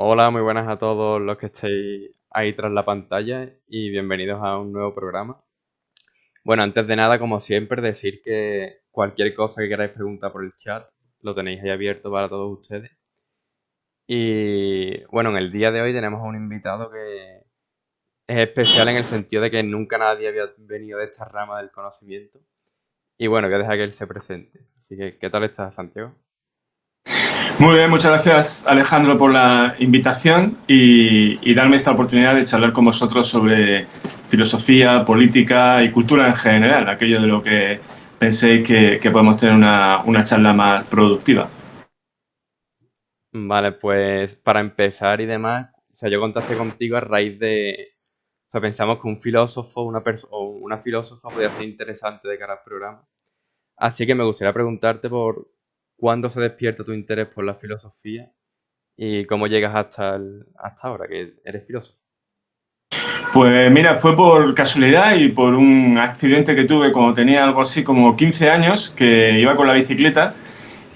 Hola, muy buenas a todos los que estéis ahí tras la pantalla y bienvenidos a un nuevo programa. Bueno, antes de nada, como siempre, decir que cualquier cosa que queráis preguntar por el chat lo tenéis ahí abierto para todos ustedes. Y bueno, en el día de hoy tenemos a un invitado que es especial en el sentido de que nunca nadie había venido de esta rama del conocimiento. Y bueno, voy a dejar que él se presente. Así que, ¿qué tal estás, Santiago? Muy bien, muchas gracias Alejandro por la invitación y darme esta oportunidad de charlar con vosotros sobre filosofía, política y cultura en general, aquello de lo que penséis que podemos tener una charla más productiva. Vale, pues para empezar y demás, o sea, yo contacté contigo a raíz de, o sea, pensamos que un filósofo o una filósofa podía ser interesante de cara al programa. Así que me gustaría preguntarte por cuándo se despierta tu interés por la filosofía y cómo llegas hasta ahora, que eres filósofo. Pues mira, fue por casualidad y por un accidente que tuve cuando tenía algo así como 15 años, que iba con la bicicleta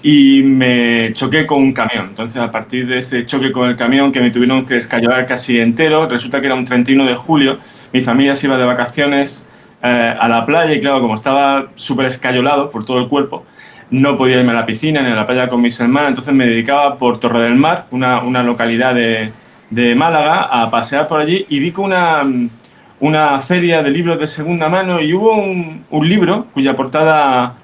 y me choqué con un camión. Entonces, a partir de ese choque con el camión, que me tuvieron que escayolar casi entero, resulta que era un 31 de julio, mi familia se iba de vacaciones a la playa y claro, como estaba súper escayolado por todo el cuerpo, no podía irme a la piscina ni a la playa con mis hermanas, entonces me dedicaba por Torre del Mar, una localidad de Málaga, a pasear por allí y di con una feria de libros de segunda mano y hubo un libro cuya portada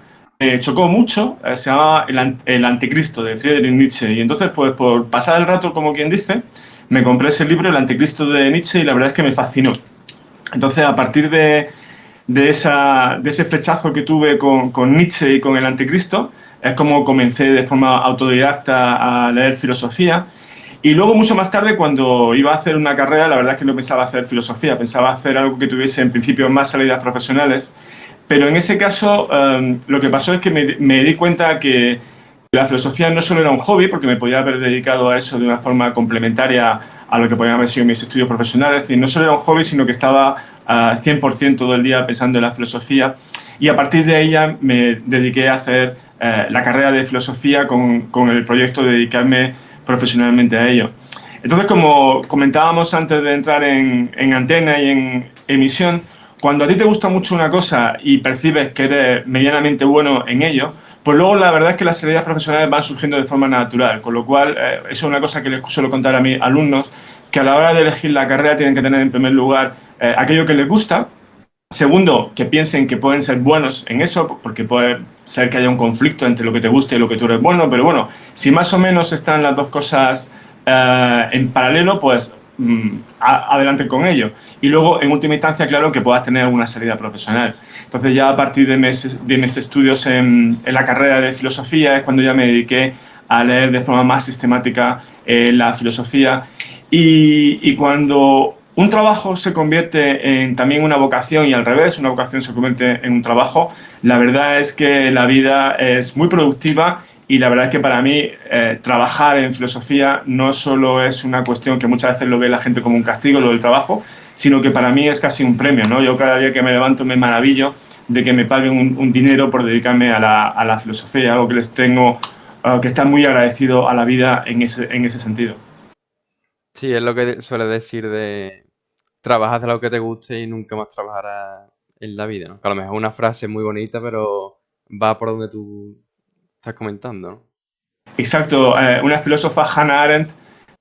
chocó mucho, se llamaba el Anticristo de Friedrich Nietzsche. Y entonces, pues por pasar el rato, como quien dice, me compré ese libro, El Anticristo de Nietzsche, y la verdad es que me fascinó. Entonces, a partir de ese flechazo que tuve con Nietzsche y con el Anticristo, es como comencé de forma autodidacta a leer filosofía. Y luego, mucho más tarde, cuando iba a hacer una carrera, la verdad es que no pensaba hacer filosofía, pensaba hacer algo que tuviese en principio más salidas profesionales. Pero en ese caso, lo que pasó es que me di cuenta que la filosofía no solo era un hobby, porque me podía haber dedicado a eso de una forma complementaria a lo que podían haber sido mis estudios profesionales. Es decir, no solo era un hobby, sino que estaba 100% todo el día pensando en la filosofía. Y a partir de ella me dediqué a hacer la carrera de filosofía con el proyecto de dedicarme profesionalmente a ello. Entonces, como comentábamos antes de entrar en antena y en emisión, cuando a ti te gusta mucho una cosa y percibes que eres medianamente bueno en ello, pues luego la verdad es que las salidas profesionales van surgiendo de forma natural, con lo cual eso es una cosa que les suelo contar a mis alumnos, que a la hora de elegir la carrera tienen que tener en primer lugar aquello que les gusta. Segundo, que piensen que pueden ser buenos en eso, porque puede ser que haya un conflicto entre lo que te gusta y lo que tú eres bueno, pero bueno, si más o menos están las dos cosas en paralelo, pues adelante con ello. Y luego, en última instancia, claro, que puedas tener alguna salida profesional. Entonces ya a partir de mis estudios en la carrera de filosofía es cuando ya me dediqué a leer de forma más sistemática la filosofía y cuando un trabajo se convierte en también una vocación y al revés, una vocación se convierte en un trabajo, la verdad es que la vida es muy productiva y la verdad es que para mí trabajar en filosofía no solo es una cuestión que muchas veces lo ve la gente como un castigo, lo del trabajo, sino que para mí es casi un premio, ¿no? Yo cada día que me levanto me maravillo de que me paguen un dinero por dedicarme a la filosofía, algo que les tengo, que está muy agradecido a la vida en ese sentido. Sí, es lo que suele decir de trabajas de lo que te guste y nunca más trabajarás en la vida, ¿no? Que a lo mejor es una frase muy bonita, pero va por donde tú estás comentando, ¿no? Exacto, una filósofa, Hannah Arendt,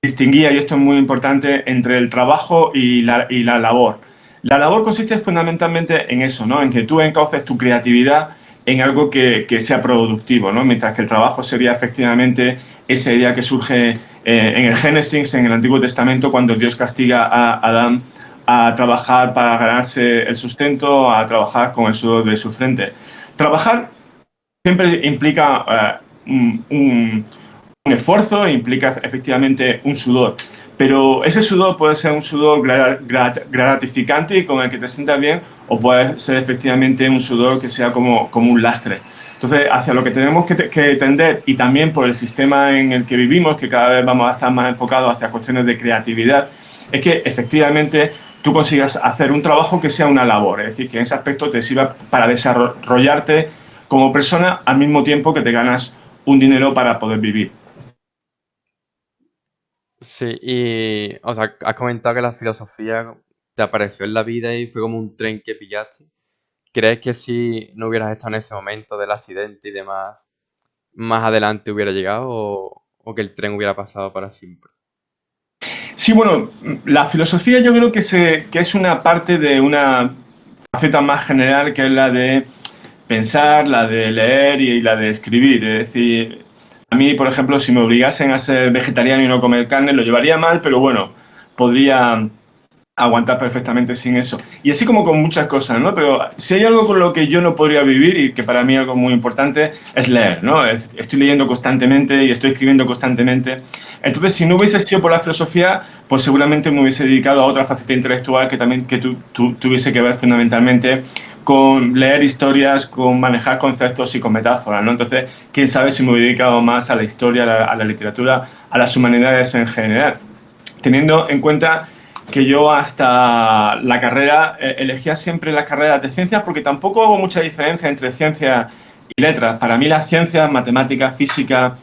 distinguía, y esto es muy importante, entre el trabajo y la labor. La labor consiste fundamentalmente en eso, ¿no? En que tú encauces tu creatividad en algo que sea productivo, ¿no? Mientras que el trabajo sería efectivamente esa idea que surge en el Génesis, en el Antiguo Testamento, cuando Dios castiga a Adán a trabajar para ganarse el sustento, a trabajar con el sudor de su frente. Trabajar siempre implica un esfuerzo, implica efectivamente un sudor. Pero ese sudor puede ser un sudor gratificante y con el que te sientas bien, o puede ser efectivamente un sudor que sea como un lastre. Entonces, hacia lo que tenemos que tender, y también por el sistema en el que vivimos, que cada vez vamos a estar más enfocados hacia cuestiones de creatividad, es que efectivamente tú consigas hacer un trabajo que sea una labor, es decir, que en ese aspecto te sirva para desarrollarte como persona al mismo tiempo que te ganas un dinero para poder vivir. Sí, y, o sea, has comentado que la filosofía te apareció en la vida y fue como un tren que pillaste. ¿Crees que si no hubieras estado en ese momento del accidente y demás, más adelante hubiera llegado o que el tren hubiera pasado para siempre? Sí, bueno, la filosofía yo creo que es una parte de una faceta más general que es la de pensar, la de leer y la de escribir. Es decir, a mí, por ejemplo, si me obligasen a ser vegetariano y no comer carne, lo llevaría mal, pero bueno, podría aguantar perfectamente sin eso. Y así como con muchas cosas, ¿no? Pero si hay algo con lo que yo no podría vivir y que para mí es algo muy importante es leer, ¿no? Estoy leyendo constantemente y estoy escribiendo constantemente. Entonces, si no hubiese sido por la filosofía, pues seguramente me hubiese dedicado a otra faceta intelectual que también tuviese que ver fundamentalmente con leer historias, con manejar conceptos y con metáforas, ¿no? Entonces, quién sabe si me hubiera dedicado más a la historia, a la literatura, a las humanidades en general, teniendo en cuenta que yo hasta la carrera elegía siempre las carreras de ciencias porque tampoco hubo mucha diferencia entre ciencias y letras. Para mí las ciencias, matemáticas, física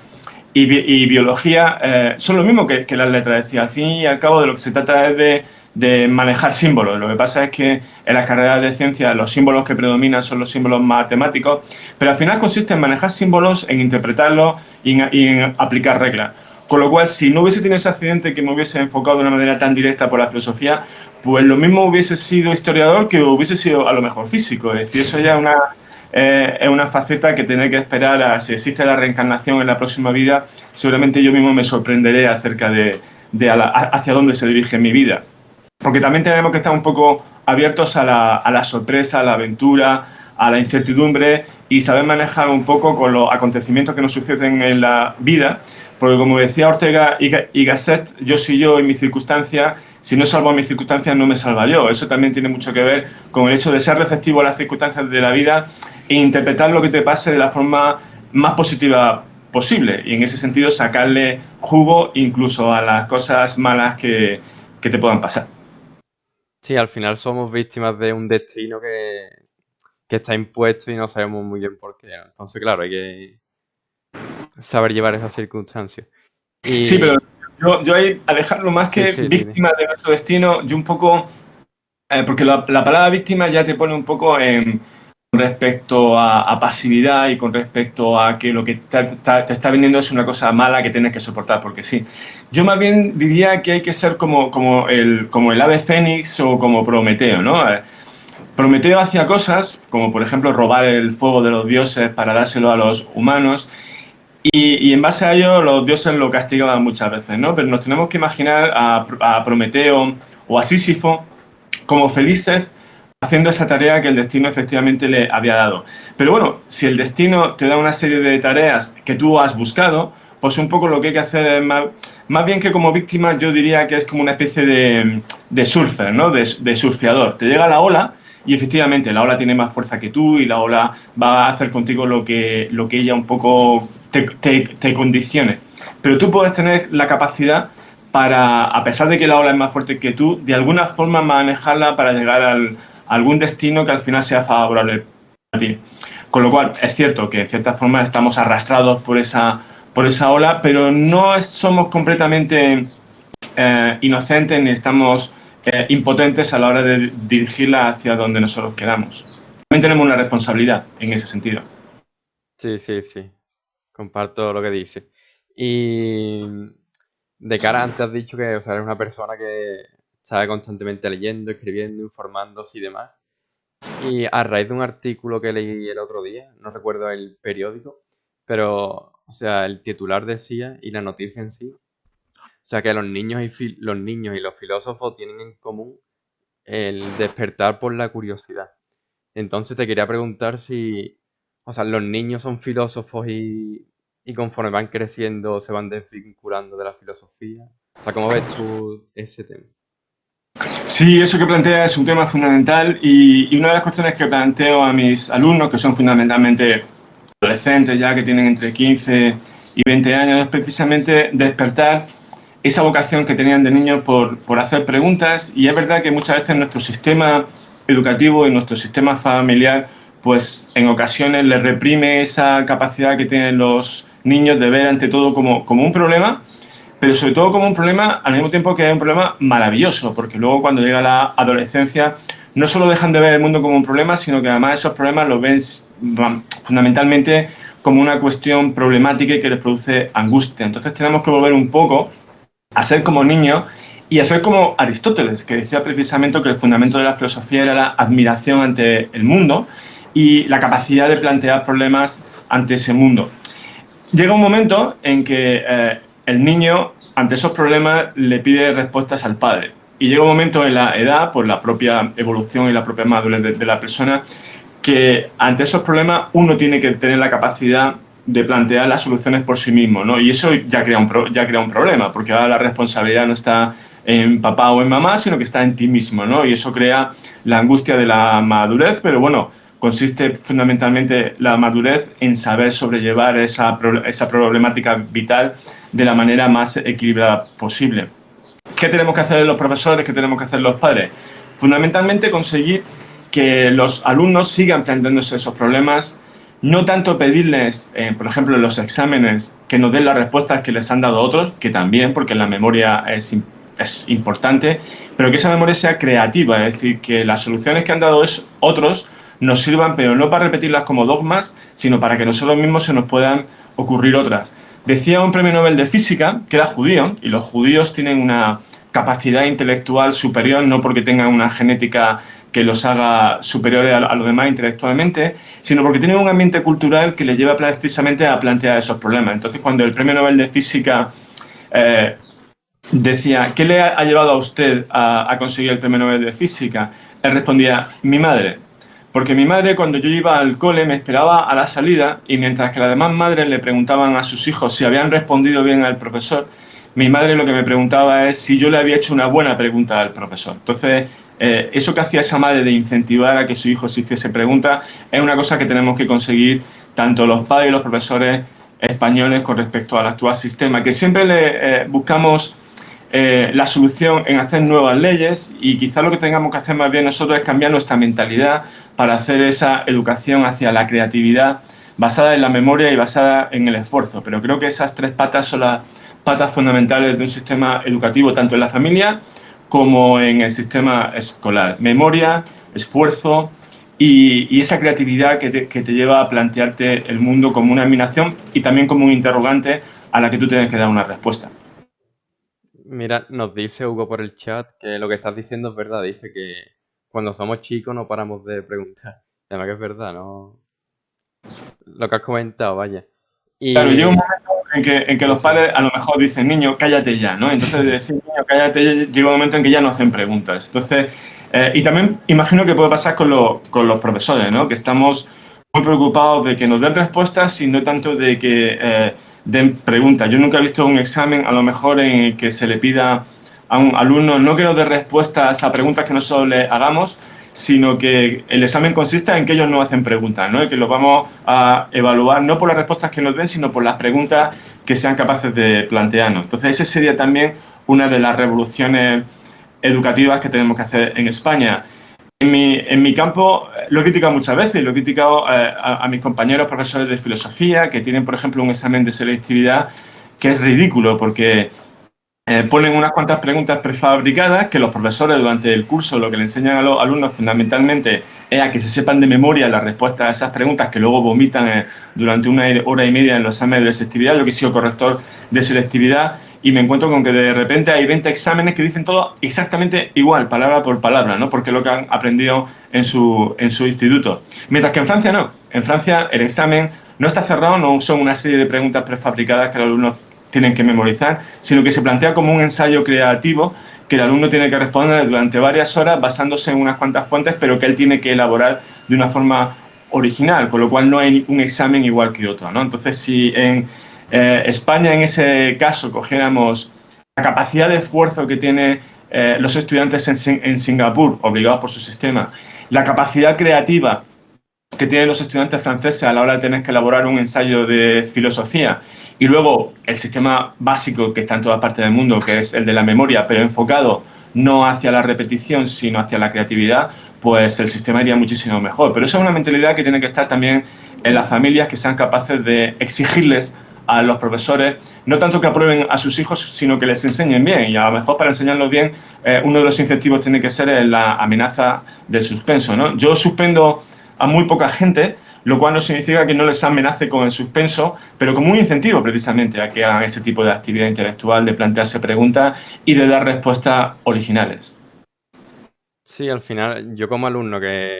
y biología son lo mismo que las letras. Es decir, al fin y al cabo de lo que se trata es de manejar símbolos. Lo que pasa es que en las carreras de ciencias los símbolos que predominan son los símbolos matemáticos, pero al final consiste en manejar símbolos, en interpretarlos y en aplicar reglas. Con lo cual, si no hubiese tenido ese accidente que me hubiese enfocado de una manera tan directa por la filosofía, pues lo mismo hubiese sido historiador que hubiese sido a lo mejor físico. Es decir, eso ya es una faceta que tener que esperar a si existe la reencarnación en la próxima vida. Seguramente yo mismo me sorprenderé acerca hacia dónde se dirige mi vida. Porque también tenemos que estar un poco abiertos a la sorpresa, a la aventura, a la incertidumbre y saber manejar un poco con los acontecimientos que nos suceden en la vida. Porque como decía Ortega y Gasset, yo soy yo en mis circunstancias, si no salvo a mis circunstancias no me salva yo. Eso también tiene mucho que ver con el hecho de ser receptivo a las circunstancias de la vida e interpretar lo que te pase de la forma más positiva posible. Y en ese sentido sacarle jugo incluso a las cosas malas que te puedan pasar. Sí, al final somos víctimas de un destino que está impuesto y no sabemos muy bien por qué, ¿no? Entonces, claro, hay que saber llevar esas circunstancias. Sí, pero Y yo ahí, Alejandro, más sí, que sí, dime. víctima de nuestro destino, yo un poco, porque la palabra víctima ya te pone un poco en con respecto a pasividad y con respecto a que lo que te está vendiendo es una cosa mala que tienes que soportar, porque sí. Yo más bien diría que hay que ser como el ave fénix o como Prometeo, ¿no? Prometeo hacía cosas, como por ejemplo robar el fuego de los dioses para dárselo a los humanos, y en base a ello los dioses lo castigaban muchas veces, ¿no? Pero nos tenemos que imaginar a Prometeo o a Sísifo como felices haciendo esa tarea que el destino efectivamente le había dado. Pero bueno, si el destino te da una serie de tareas que tú has buscado, pues un poco lo que hay que hacer es más bien que como víctima, yo diría que es como una especie de surfer, ¿no? De surfeador. Te llega la ola y efectivamente la ola tiene más fuerza que tú y la ola va a hacer contigo lo que ella un poco te condicione. Pero tú puedes tener la capacidad para, a pesar de que la ola es más fuerte que tú, de alguna forma manejarla para llegar a algún destino que al final sea favorable a ti. Con lo cual, es cierto que en cierta forma estamos arrastrados por esa ola, pero no somos completamente inocentes ni estamos impotentes a la hora de dirigirla hacia donde nosotros queramos. También tenemos una responsabilidad en ese sentido. Sí, sí, sí. Comparto lo que dices. Y de cara, antes has dicho que, o sea, eres una persona que sabe constantemente leyendo, escribiendo, informándose y demás. Y a raíz de un artículo que leí el otro día, no recuerdo el periódico, pero, o sea, el titular decía, y la noticia en sí, o sea, que los niños y los filósofos tienen en común el despertar por la curiosidad. Entonces te quería preguntar si, o sea, los niños son filósofos y conforme van creciendo se van desvinculando de la filosofía. O sea, ¿cómo ves tú ese tema? Sí, eso que plantea es un tema fundamental y una de las cuestiones que planteo a mis alumnos, que son fundamentalmente adolescentes ya que tienen entre 15 y 20 años, es precisamente despertar esa vocación que tenían de niños por hacer preguntas. Y es verdad que muchas veces nuestro sistema educativo y nuestro sistema familiar, pues en ocasiones les reprime esa capacidad que tienen los niños de ver ante todo como un problema, pero sobre todo como un problema, al mismo tiempo que es un problema maravilloso, porque luego cuando llega la adolescencia no solo dejan de ver el mundo como un problema, sino que además esos problemas los ven fundamentalmente como una cuestión problemática y que les produce angustia. Entonces tenemos que volver un poco a ser como niños y a ser como Aristóteles, que decía precisamente que el fundamento de la filosofía era la admiración ante el mundo y la capacidad de plantear problemas ante ese mundo. Llega un momento en que el niño, ante esos problemas, le pide respuestas al padre. Y llega un momento en la edad, por la propia evolución y la propia madurez de la persona, que ante esos problemas uno tiene que tener la capacidad de plantear las soluciones por sí mismo, ¿no? Y eso ya crea un problema, porque ahora la responsabilidad no está en papá o en mamá, sino que está en ti mismo, ¿no? Y eso crea la angustia de la madurez, pero bueno, consiste fundamentalmente la madurez en saber sobrellevar esa problemática vital de la manera más equilibrada posible. ¿Qué tenemos que hacer los profesores? ¿Qué tenemos que hacer los padres? Fundamentalmente conseguir que los alumnos sigan planteándose esos problemas, no tanto pedirles, por ejemplo, en los exámenes, que nos den las respuestas que les han dado otros, que también, porque la memoria es importante, pero que esa memoria sea creativa, es decir, que las soluciones que han dado otros nos sirvan, pero no para repetirlas como dogmas, sino para que nosotros mismos se nos puedan ocurrir otras. Decía un premio Nobel de Física que era judío, y los judíos tienen una capacidad intelectual superior, no porque tengan una genética que los haga superiores a los demás intelectualmente, sino porque tienen un ambiente cultural que les lleva precisamente a plantear esos problemas. Entonces, cuando el premio Nobel de Física decía, ¿qué le ha llevado a usted a conseguir el premio Nobel de Física? Él respondía, mi madre. Porque mi madre, cuando yo iba al cole, me esperaba a la salida y mientras que las demás madres le preguntaban a sus hijos si habían respondido bien al profesor, mi madre lo que me preguntaba es si yo le había hecho una buena pregunta al profesor. Entonces, eso que hacía esa madre de incentivar a que su hijo se hiciese preguntas es una cosa que tenemos que conseguir tanto los padres y los profesores españoles con respecto al actual sistema, que siempre le buscamos la solución en hacer nuevas leyes y quizás lo que tengamos que hacer más bien nosotros es cambiar nuestra mentalidad para hacer esa educación hacia la creatividad basada en la memoria y basada en el esfuerzo. Pero creo que esas tres patas son las patas fundamentales de un sistema educativo, tanto en la familia como en el sistema escolar. Memoria, esfuerzo y esa creatividad que te lleva a plantearte el mundo como una admiración y también como un interrogante a la que tú tienes que dar una respuesta. Mira, nos dice Hugo por el chat que lo que estás diciendo es verdad. Dice que cuando somos chicos no paramos de preguntar. Además que es verdad, ¿no? Lo que has comentado, vaya. Claro, llega un Y momento en que los sí, padres a lo mejor dicen, niño, cállate ya, ¿no? Entonces, de decir, niño, cállate, llega un momento en que ya no hacen preguntas. Entonces, y también imagino que puede pasar con los profesores, ¿no? Que estamos muy preocupados de que nos den respuestas y no tanto de que den preguntas. Yo nunca he visto un examen, a lo mejor, en el que se le pida a un alumno no que nos dé respuestas a preguntas que nosotros le hagamos, sino que el examen consiste en que ellos no hacen preguntas, ¿no? Y que los vamos a evaluar no por las respuestas que nos den, sino por las preguntas que sean capaces de plantearnos. Entonces, esa sería también una de las revoluciones educativas que tenemos que hacer en España. En mi campo lo he criticado muchas veces, lo he criticado a mis compañeros profesores de filosofía que tienen, por ejemplo, un examen de selectividad que es ridículo porque ponen unas cuantas preguntas prefabricadas que los profesores durante el curso lo que le enseñan a los alumnos fundamentalmente es a que se sepan de memoria las respuestas a esas preguntas que luego vomitan durante una hora y media en los exámenes de selectividad. Yo que he sido corrector de selectividad y me encuentro con que de repente hay 20 exámenes que dicen todo exactamente igual, palabra por palabra, ¿no? Porque es lo que han aprendido en su instituto. Mientras que en Francia no. En Francia el examen no está cerrado, no son una serie de preguntas prefabricadas que los alumnos tienen que memorizar, sino que se plantea como un ensayo creativo que el alumno tiene que responder durante varias horas basándose en unas cuantas fuentes, pero que él tiene que elaborar de una forma original, con lo cual no hay un examen igual que otro, ¿no? Entonces, si en España en ese caso cogiéramos la capacidad de esfuerzo que tienen los estudiantes en Singapur, obligados por su sistema, la capacidad creativa que tienen los estudiantes franceses a la hora de tener que elaborar un ensayo de filosofía y luego el sistema básico que está en todas partes del mundo, que es el de la memoria, pero enfocado no hacia la repetición, sino hacia la creatividad, pues el sistema iría muchísimo mejor. Pero eso es una mentalidad que tiene que estar también en las familias que sean capaces de exigirles a los profesores, no tanto que aprueben a sus hijos, sino que les enseñen bien. Y a lo mejor para enseñarlos bien, uno de los incentivos tiene que ser la amenaza del suspenso, ¿no? Yo suspendo a muy poca gente, lo cual no significa que no les amenace con el suspenso, pero como un incentivo precisamente a que hagan ese tipo de actividad intelectual, de plantearse preguntas y de dar respuestas originales. Sí, al final, yo como alumno que,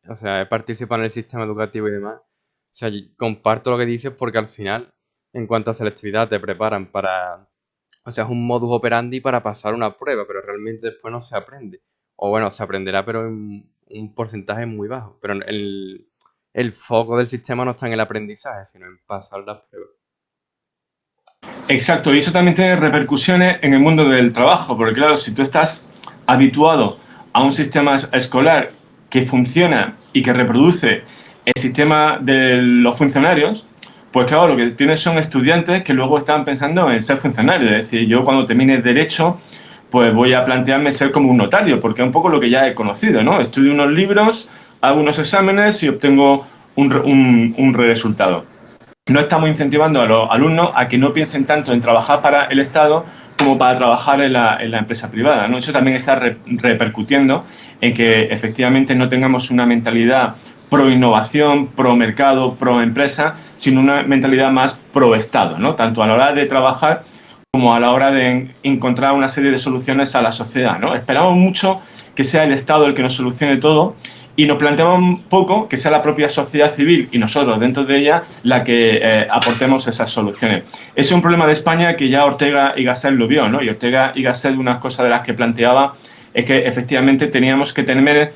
o sea, he participado en el sistema educativo y demás, o sea, comparto lo que dices porque al final, en cuanto a selectividad, te preparan para, o sea, es un modus operandi para pasar una prueba, pero realmente después no se aprende. O bueno, se aprenderá, pero en un porcentaje muy bajo. Pero el foco del sistema no está en el aprendizaje, sino en pasar las pruebas. Exacto, y eso también tiene repercusiones en el mundo del trabajo, porque claro, si tú estás habituado a un sistema escolar que funciona y que reproduce el sistema de los funcionarios, pues claro, lo que tienes son estudiantes que luego están pensando en ser funcionarios. Es decir, yo cuando termine Derecho, pues voy a plantearme ser como un notario, porque es un poco lo que ya he conocido, ¿no? Estudio unos libros, hago unos exámenes y obtengo un resultado. No estamos incentivando a los alumnos a que no piensen tanto en trabajar para el Estado como para trabajar en la empresa privada, ¿no? Eso también está repercutiendo en que efectivamente no tengamos una mentalidad pro innovación, pro mercado, pro empresa, sino una mentalidad más pro Estado, ¿no? Tanto a la hora de trabajar como a la hora de encontrar una serie de soluciones a la sociedad, ¿no? Esperamos mucho que sea el Estado el que nos solucione todo y nos planteamos un poco que sea la propia sociedad civil y nosotros dentro de ella la que aportemos esas soluciones. Es un problema de España que ya Ortega y Gasset lo vio, ¿no? Y Ortega y Gasset, una cosa de las que planteaba es que efectivamente teníamos que tener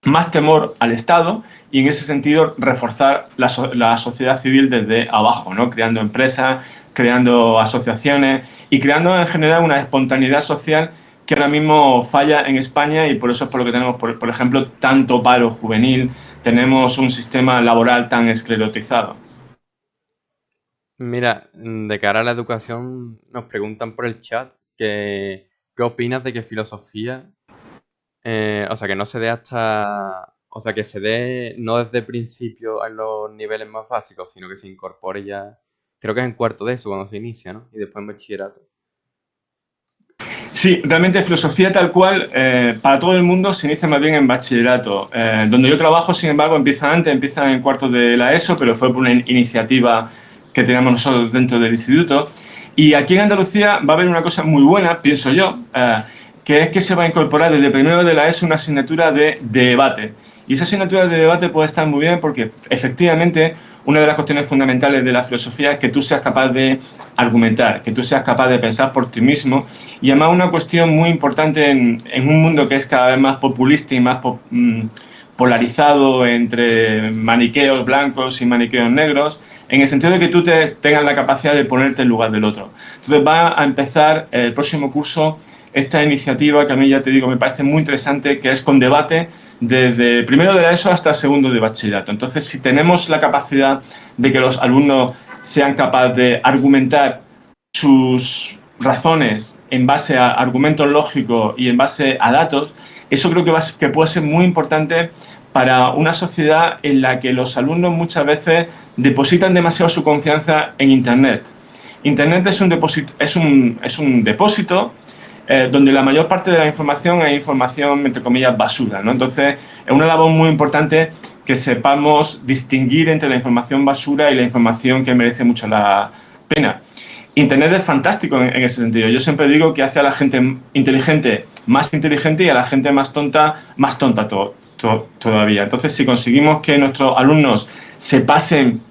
más temor al Estado y en ese sentido reforzar la sociedad civil desde abajo, ¿no? Creando empresas, creando asociaciones y creando en general una espontaneidad social que ahora mismo falla en España y por eso es por lo que tenemos, por ejemplo, tanto paro juvenil, tenemos un sistema laboral tan esclerotizado. Mira, de cara a la educación, nos preguntan por el chat que, ¿qué opinas de que filosofía, o sea, que no se dé hasta, o sea, que se dé no desde principio en los niveles más básicos, sino que se incorpore ya, creo que es en cuarto de eso cuando se inicia, ¿no? Y después en bachillerato. Sí, realmente filosofía tal cual, para todo el mundo se inicia más bien en bachillerato. Donde yo trabajo, sin embargo, empieza antes, empieza en cuarto de la ESO, pero fue por una iniciativa que teníamos nosotros dentro del instituto. Y aquí en Andalucía va a haber una cosa muy buena, pienso yo, que es que se va a incorporar desde primero de la ESO una asignatura de debate. Y esa asignatura de debate puede estar muy bien porque efectivamente una de las cuestiones fundamentales de la filosofía es que tú seas capaz de argumentar, que tú seas capaz de pensar por ti mismo y además una cuestión muy importante en un mundo que es cada vez más populista y más polarizado entre maniqueos blancos y maniqueos negros, en el sentido de que tú tengas la capacidad de ponerte en lugar del otro. Entonces va a empezar el próximo curso esta iniciativa que a mí, ya te digo, me parece muy interesante, que es con debate desde primero de la ESO hasta segundo de bachillerato. Entonces, si tenemos la capacidad de que los alumnos sean capaces de argumentar sus razones en base a argumentos lógicos y en base a datos, eso creo que puede ser muy importante para una sociedad en la que los alumnos muchas veces depositan demasiado su confianza en Internet. Internet es un depósito donde la mayor parte de la información es información, entre comillas, basura, ¿no? Entonces, es una labor muy importante que sepamos distinguir entre la información basura y la información que merece mucho la pena. Internet es fantástico en ese sentido. Yo siempre digo que hace a la gente inteligente más inteligente y a la gente más tonta todavía. Entonces, si conseguimos que nuestros alumnos se pasen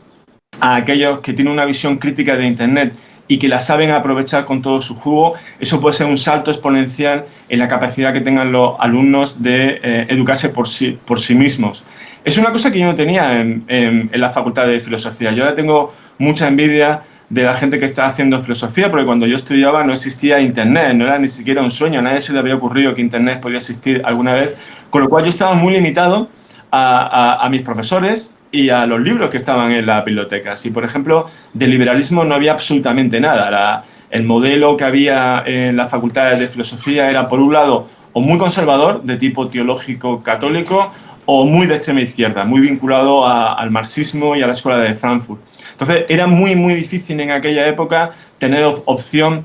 a aquellos que tienen una visión crítica de Internet y que la saben aprovechar con todo su jugo, eso puede ser un salto exponencial en la capacidad que tengan los alumnos de educarse por sí mismos. Es una cosa que yo no tenía en la Facultad de Filosofía. Yo ahora tengo mucha envidia de la gente que está haciendo filosofía, porque cuando yo estudiaba no existía Internet, no era ni siquiera un sueño, a nadie se le había ocurrido que Internet podía existir alguna vez, con lo cual yo estaba muy limitado a mis profesores y a los libros que estaban en la biblioteca. Si, por ejemplo, de liberalismo no había absolutamente nada. El modelo que había en las facultades de filosofía era, por un lado, o muy conservador, de tipo teológico católico, o muy de extrema izquierda, muy vinculado al marxismo y a la escuela de Frankfurt. Entonces era muy, muy difícil en aquella época tener opción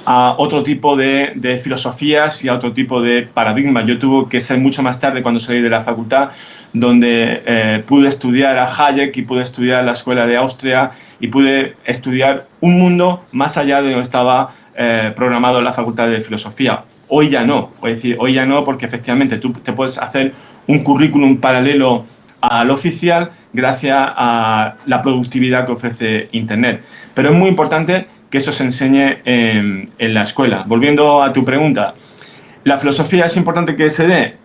a otro tipo de filosofías y a otro tipo de paradigmas. Yo tuve que ser mucho más tarde cuando salí de la facultad, donde pude estudiar a Hayek y pude estudiar la Escuela de Austria y pude estudiar un mundo más allá de donde estaba programado en la Facultad de Filosofía. Hoy ya no, es decir, hoy ya no, porque efectivamente tú te puedes hacer un currículum paralelo al oficial gracias a la productividad que ofrece Internet. Pero es muy importante que eso se enseñe en la escuela. Volviendo a tu pregunta, la filosofía es importante que se dé,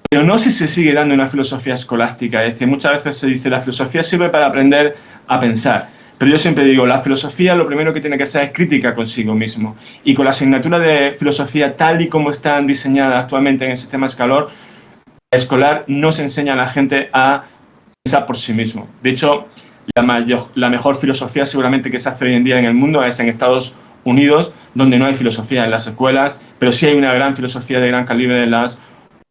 pero no si se sigue dando una filosofía escolástica. Es decir, muchas veces se dice la filosofía sirve para aprender a pensar. Pero yo siempre digo, la filosofía lo primero que tiene que ser es crítica consigo mismo. Y con la asignatura de filosofía tal y como están diseñadas actualmente en el sistema escolar, no se enseña a la gente a pensar por sí mismo. De hecho, la mejor filosofía seguramente que se hace hoy en día en el mundo es en Estados Unidos, donde no hay filosofía en las escuelas, pero sí hay una gran filosofía de gran calibre en las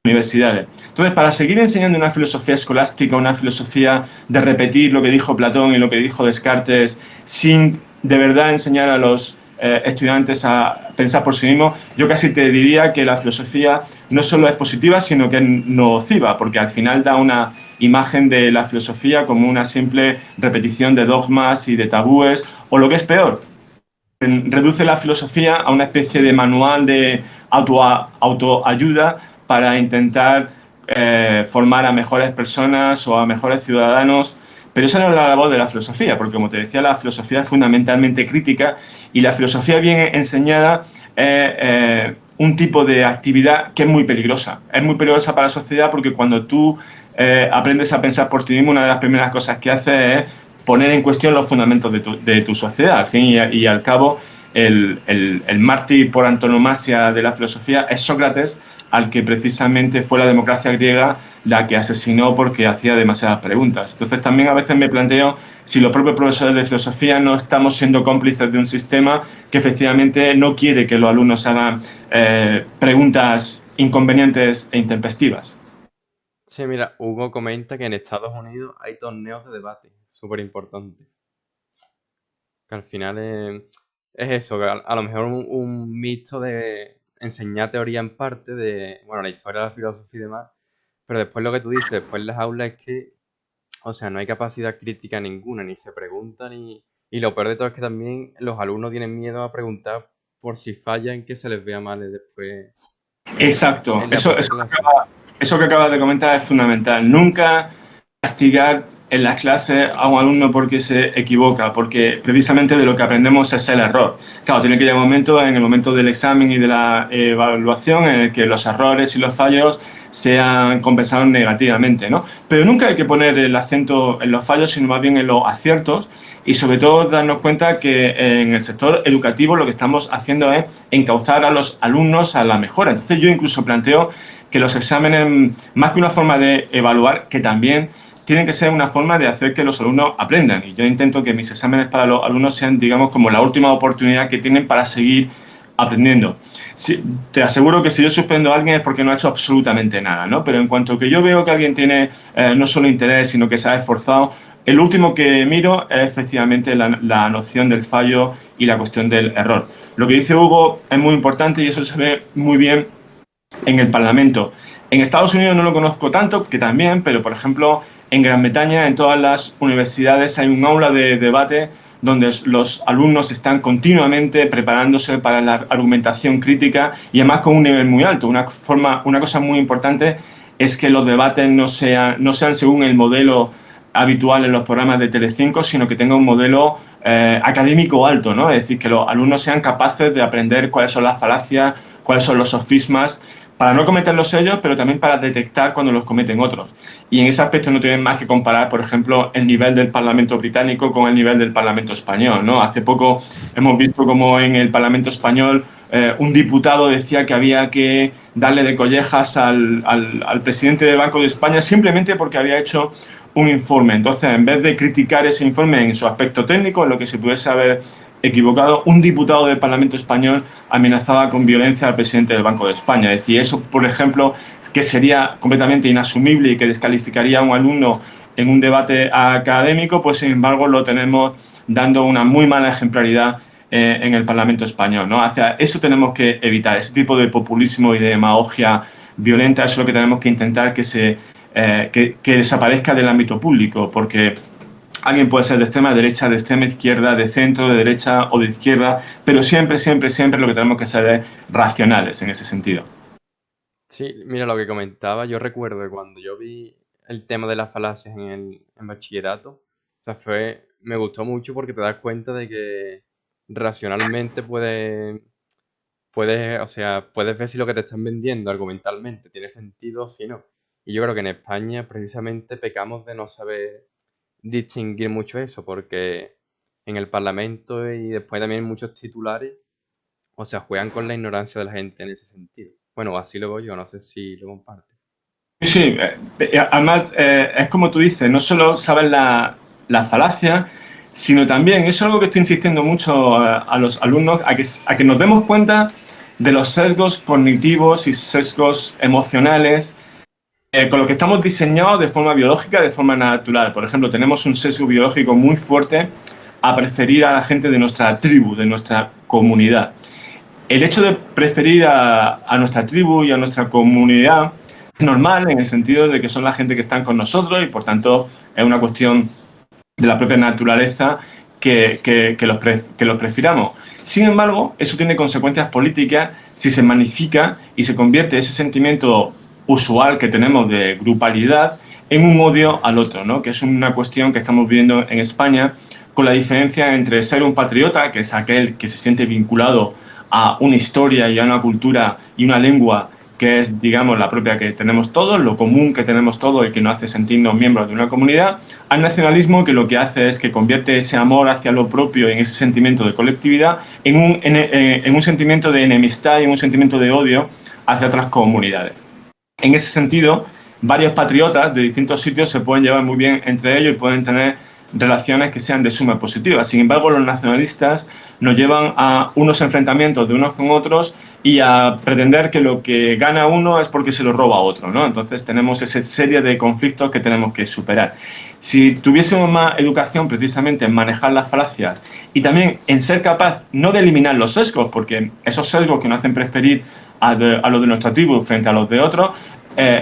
universidades. Entonces, para seguir enseñando una filosofía escolástica, una filosofía de repetir lo que dijo Platón y lo que dijo Descartes, sin de verdad enseñar a los estudiantes a pensar por sí mismos, yo casi te diría que la filosofía no solo es positiva, sino que es nociva, porque al final da una imagen de la filosofía como una simple repetición de dogmas y de tabúes, o lo que es peor, reduce la filosofía a una especie de manual de autoayuda para intentar formar a mejores personas o a mejores ciudadanos. Pero esa no es la labor de la filosofía, porque como te decía, la filosofía es fundamentalmente crítica y la filosofía bien enseñada es un tipo de actividad que es muy peligrosa. Es muy peligrosa para la sociedad porque cuando tú aprendes a pensar por ti mismo, una de las primeras cosas que haces es poner en cuestión los fundamentos de tu sociedad. Al fin y al cabo, el mártir por antonomasia de la filosofía es Sócrates, al que precisamente fue la democracia griega la que asesinó porque hacía demasiadas preguntas. Entonces también a veces me planteo si los propios profesores de filosofía no estamos siendo cómplices de un sistema que efectivamente no quiere que los alumnos hagan preguntas inconvenientes e intempestivas. Sí, mira, Hugo comenta que en Estados Unidos hay torneos de debate, súper importante. Que al final es eso, que a lo mejor un mixto de enseñar teoría en parte de, bueno, la historia, la filosofía y demás, pero después lo que tú dices, después en las aulas es que, o sea, no hay capacidad crítica ninguna, ni se pregunta, y lo peor de todo es que también los alumnos tienen miedo a preguntar por si fallan, que se les vea mal después Exacto, en la propia clase. eso que acabas de comentar es fundamental. Nunca castigar en las clases a un alumno porque se equivoca, porque precisamente de lo que aprendemos es el error. Claro, tiene que llegar un momento, en el momento del examen y de la evaluación, en el que los errores y los fallos sean compensados negativamente, ¿no? Pero nunca hay que poner el acento en los fallos, sino más bien en los aciertos y sobre todo darnos cuenta que en el sector educativo lo que estamos haciendo es encauzar a los alumnos a la mejora. Entonces yo incluso planteo que los exámenes, más que una forma de evaluar, que también tienen que ser una forma de hacer que los alumnos aprendan. Y yo intento que mis exámenes para los alumnos sean, digamos, como la última oportunidad que tienen para seguir aprendiendo. Sí, te aseguro que si yo suspendo a alguien es porque no ha hecho absolutamente nada, ¿no? Pero en cuanto que yo veo que alguien tiene no solo interés, sino que se ha esforzado, el último que miro es efectivamente la noción del fallo y la cuestión del error. Lo que dice Hugo es muy importante y eso se ve muy bien en el Parlamento. En Estados Unidos no lo conozco tanto, que también, pero por ejemplo en Gran Bretaña en todas las universidades hay un aula de debate donde los alumnos están continuamente preparándose para la argumentación crítica y además con un nivel muy alto. Una cosa muy importante es que los debates no sean según el modelo habitual en los programas de Telecinco, sino que tenga un modelo académico alto, ¿no? Es decir, que los alumnos sean capaces de aprender cuáles son las falacias, cuáles son los sofismas, para no cometerlos ellos, pero también para detectar cuando los cometen otros. Y en ese aspecto no tienen más que comparar, por ejemplo, el nivel del Parlamento británico con el nivel del Parlamento español, ¿no? Hace poco hemos visto como en el Parlamento español un diputado decía que había que darle de collejas al presidente del Banco de España simplemente porque había hecho un informe. Entonces, en vez de criticar ese informe en su aspecto técnico, en lo que se pudiese haber equivocado, un diputado del Parlamento español amenazaba con violencia al presidente del Banco de España. Es decir, eso, por ejemplo, que sería completamente inasumible y que descalificaría a un alumno en un debate académico, pues sin embargo lo tenemos dando una muy mala ejemplaridad en el Parlamento español, ¿no? Hacia eso tenemos que evitar, ese tipo de populismo y de demagogia violenta, eso es lo que tenemos que intentar que desaparezca del ámbito público, porque alguien puede ser de extrema derecha, de extrema izquierda, de centro, de derecha o de izquierda, pero siempre, siempre, siempre lo que tenemos que ser es racionales en ese sentido. Sí, mira lo que comentaba, yo recuerdo que cuando yo vi el tema de las falacias en bachillerato, o sea, me gustó mucho porque te das cuenta de que racionalmente puedes, o sea, puedes ver si lo que te están vendiendo argumentalmente tiene sentido o si no. Y yo creo que en España precisamente pecamos de no saber distinguir mucho eso, porque en el Parlamento y después también en muchos titulares, o sea, juegan con la ignorancia de la gente en ese sentido. Bueno, así lo veo yo, no sé si lo compartes. Sí, sí, además es como tú dices, no solo sabes la falacia, sino también, eso es algo que estoy insistiendo mucho a los alumnos, a que nos demos cuenta de los sesgos cognitivos y sesgos emocionales con los que estamos diseñados de forma biológica, de forma natural. Por ejemplo, tenemos un sesgo biológico muy fuerte a preferir a la gente de nuestra tribu, de nuestra comunidad. El hecho de preferir a nuestra tribu y a nuestra comunidad es normal en el sentido de que son la gente que están con nosotros y por tanto es una cuestión de la propia naturaleza que los prefiramos. Sin embargo, eso tiene consecuencias políticas si se magnifica y se convierte ese sentimiento usual que tenemos de grupalidad en un odio al otro, ¿no? Que es una cuestión que estamos viendo en España con la diferencia entre ser un patriota, que es aquel que se siente vinculado a una historia y a una cultura y una lengua que es, digamos, la propia que tenemos todos, lo común que tenemos todos y que nos hace sentirnos miembros de una comunidad, al nacionalismo que lo que hace es que convierte ese amor hacia lo propio, en ese sentimiento de colectividad, en un sentimiento de enemistad y en un sentimiento de odio hacia otras comunidades. En ese sentido, varios patriotas de distintos sitios se pueden llevar muy bien entre ellos y pueden tener relaciones que sean de suma positiva. Sin embargo, los nacionalistas nos llevan a unos enfrentamientos de unos con otros y a pretender que lo que gana uno es porque se lo roba a otro, ¿no? Entonces tenemos esa serie de conflictos que tenemos que superar. Si tuviésemos más educación precisamente en manejar las falacias y también en ser capaz no de eliminar los sesgos, porque esos sesgos que nos hacen preferir a los de nuestra tribu frente a los de otros,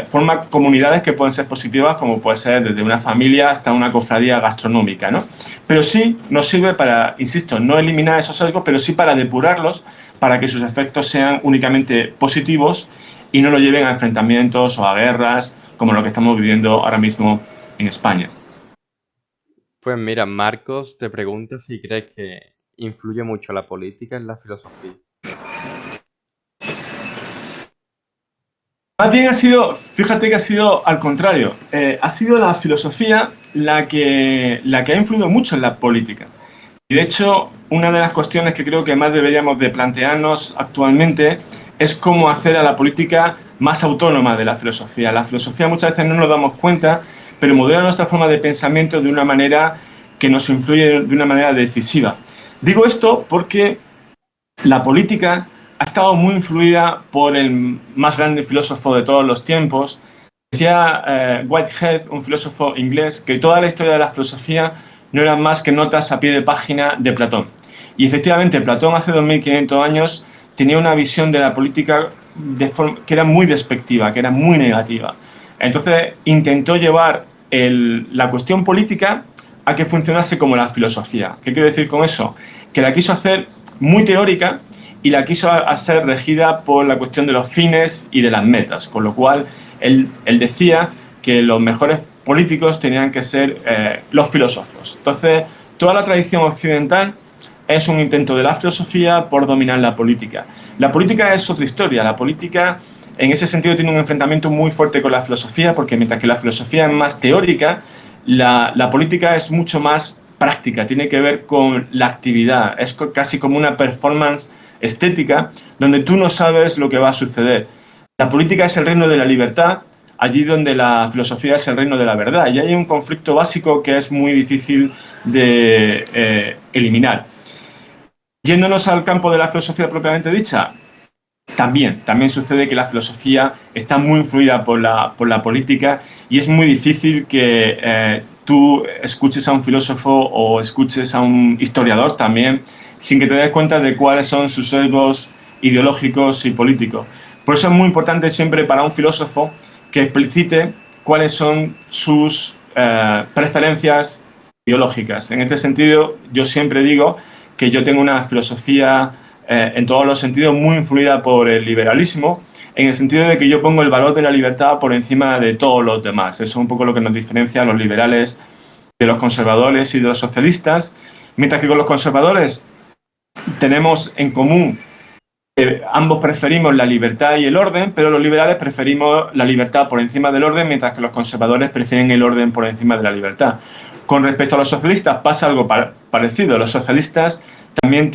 forma comunidades que pueden ser positivas, como puede ser desde una familia hasta una cofradía gastronómica, ¿no? Pero sí nos sirve para, insisto, no eliminar esos sesgos, pero sí para depurarlos, para que sus efectos sean únicamente positivos y no lo lleven a enfrentamientos o a guerras, como lo que estamos viviendo ahora mismo en España. Pues mira, Marcos te pregunta si crees que influye mucho la política en la filosofía. Más bien ha sido, fíjate que ha sido al contrario, ha sido la filosofía la que ha influido mucho en la política. Y de hecho, una de las cuestiones que creo que más deberíamos de plantearnos actualmente es cómo hacer a la política más autónoma de la filosofía. La filosofía muchas veces no nos damos cuenta, pero modela nuestra forma de pensamiento de una manera que nos influye de una manera decisiva. Digo esto porque la política ha estado muy influida por el más grande filósofo de todos los tiempos. Decía Whitehead, un filósofo inglés, que toda la historia de la filosofía no eran más que notas a pie de página de Platón. Y efectivamente, Platón hace 2500 años tenía una visión de la política que era muy despectiva, que era muy negativa. Entonces intentó llevar la cuestión política a que funcionase como la filosofía. ¿Qué quiero decir con eso? Que la quiso hacer muy teórica y la quiso hacer regida por la cuestión de los fines y de las metas, con lo cual él decía que los mejores políticos tenían que ser los filósofos. Entonces, toda la tradición occidental es un intento de la filosofía por dominar la política. La política es otra historia. La política, en ese sentido, tiene un enfrentamiento muy fuerte con la filosofía, porque mientras que la filosofía es más teórica, la política es mucho más práctica, tiene que ver con la actividad, es casi como una performance estética donde tú no sabes lo que va a suceder. La política es el reino de la libertad, allí donde la filosofía es el reino de la verdad, y hay un conflicto básico que es muy difícil de eliminar. Yéndonos al campo de la filosofía propiamente dicha, También sucede que la filosofía está muy influida por la política y es muy difícil que tú escuches a un filósofo o escuches a un historiador también sin que te des cuenta de cuáles son sus sesgos ideológicos y políticos. Por eso es muy importante siempre para un filósofo que explicite cuáles son sus preferencias ideológicas. En este sentido, yo siempre digo que yo tengo una filosofía en todos los sentidos muy influida por el liberalismo, en el sentido de que yo pongo el valor de la libertad por encima de todos los demás. Eso es un poco lo que nos diferencia a los liberales de los conservadores y de los socialistas, mientras que con los conservadores tenemos en común que ambos preferimos la libertad y el orden, pero los liberales preferimos la libertad por encima del orden, mientras que los conservadores prefieren el orden por encima de la libertad. Con respecto a los socialistas pasa algo parecido. Los socialistas también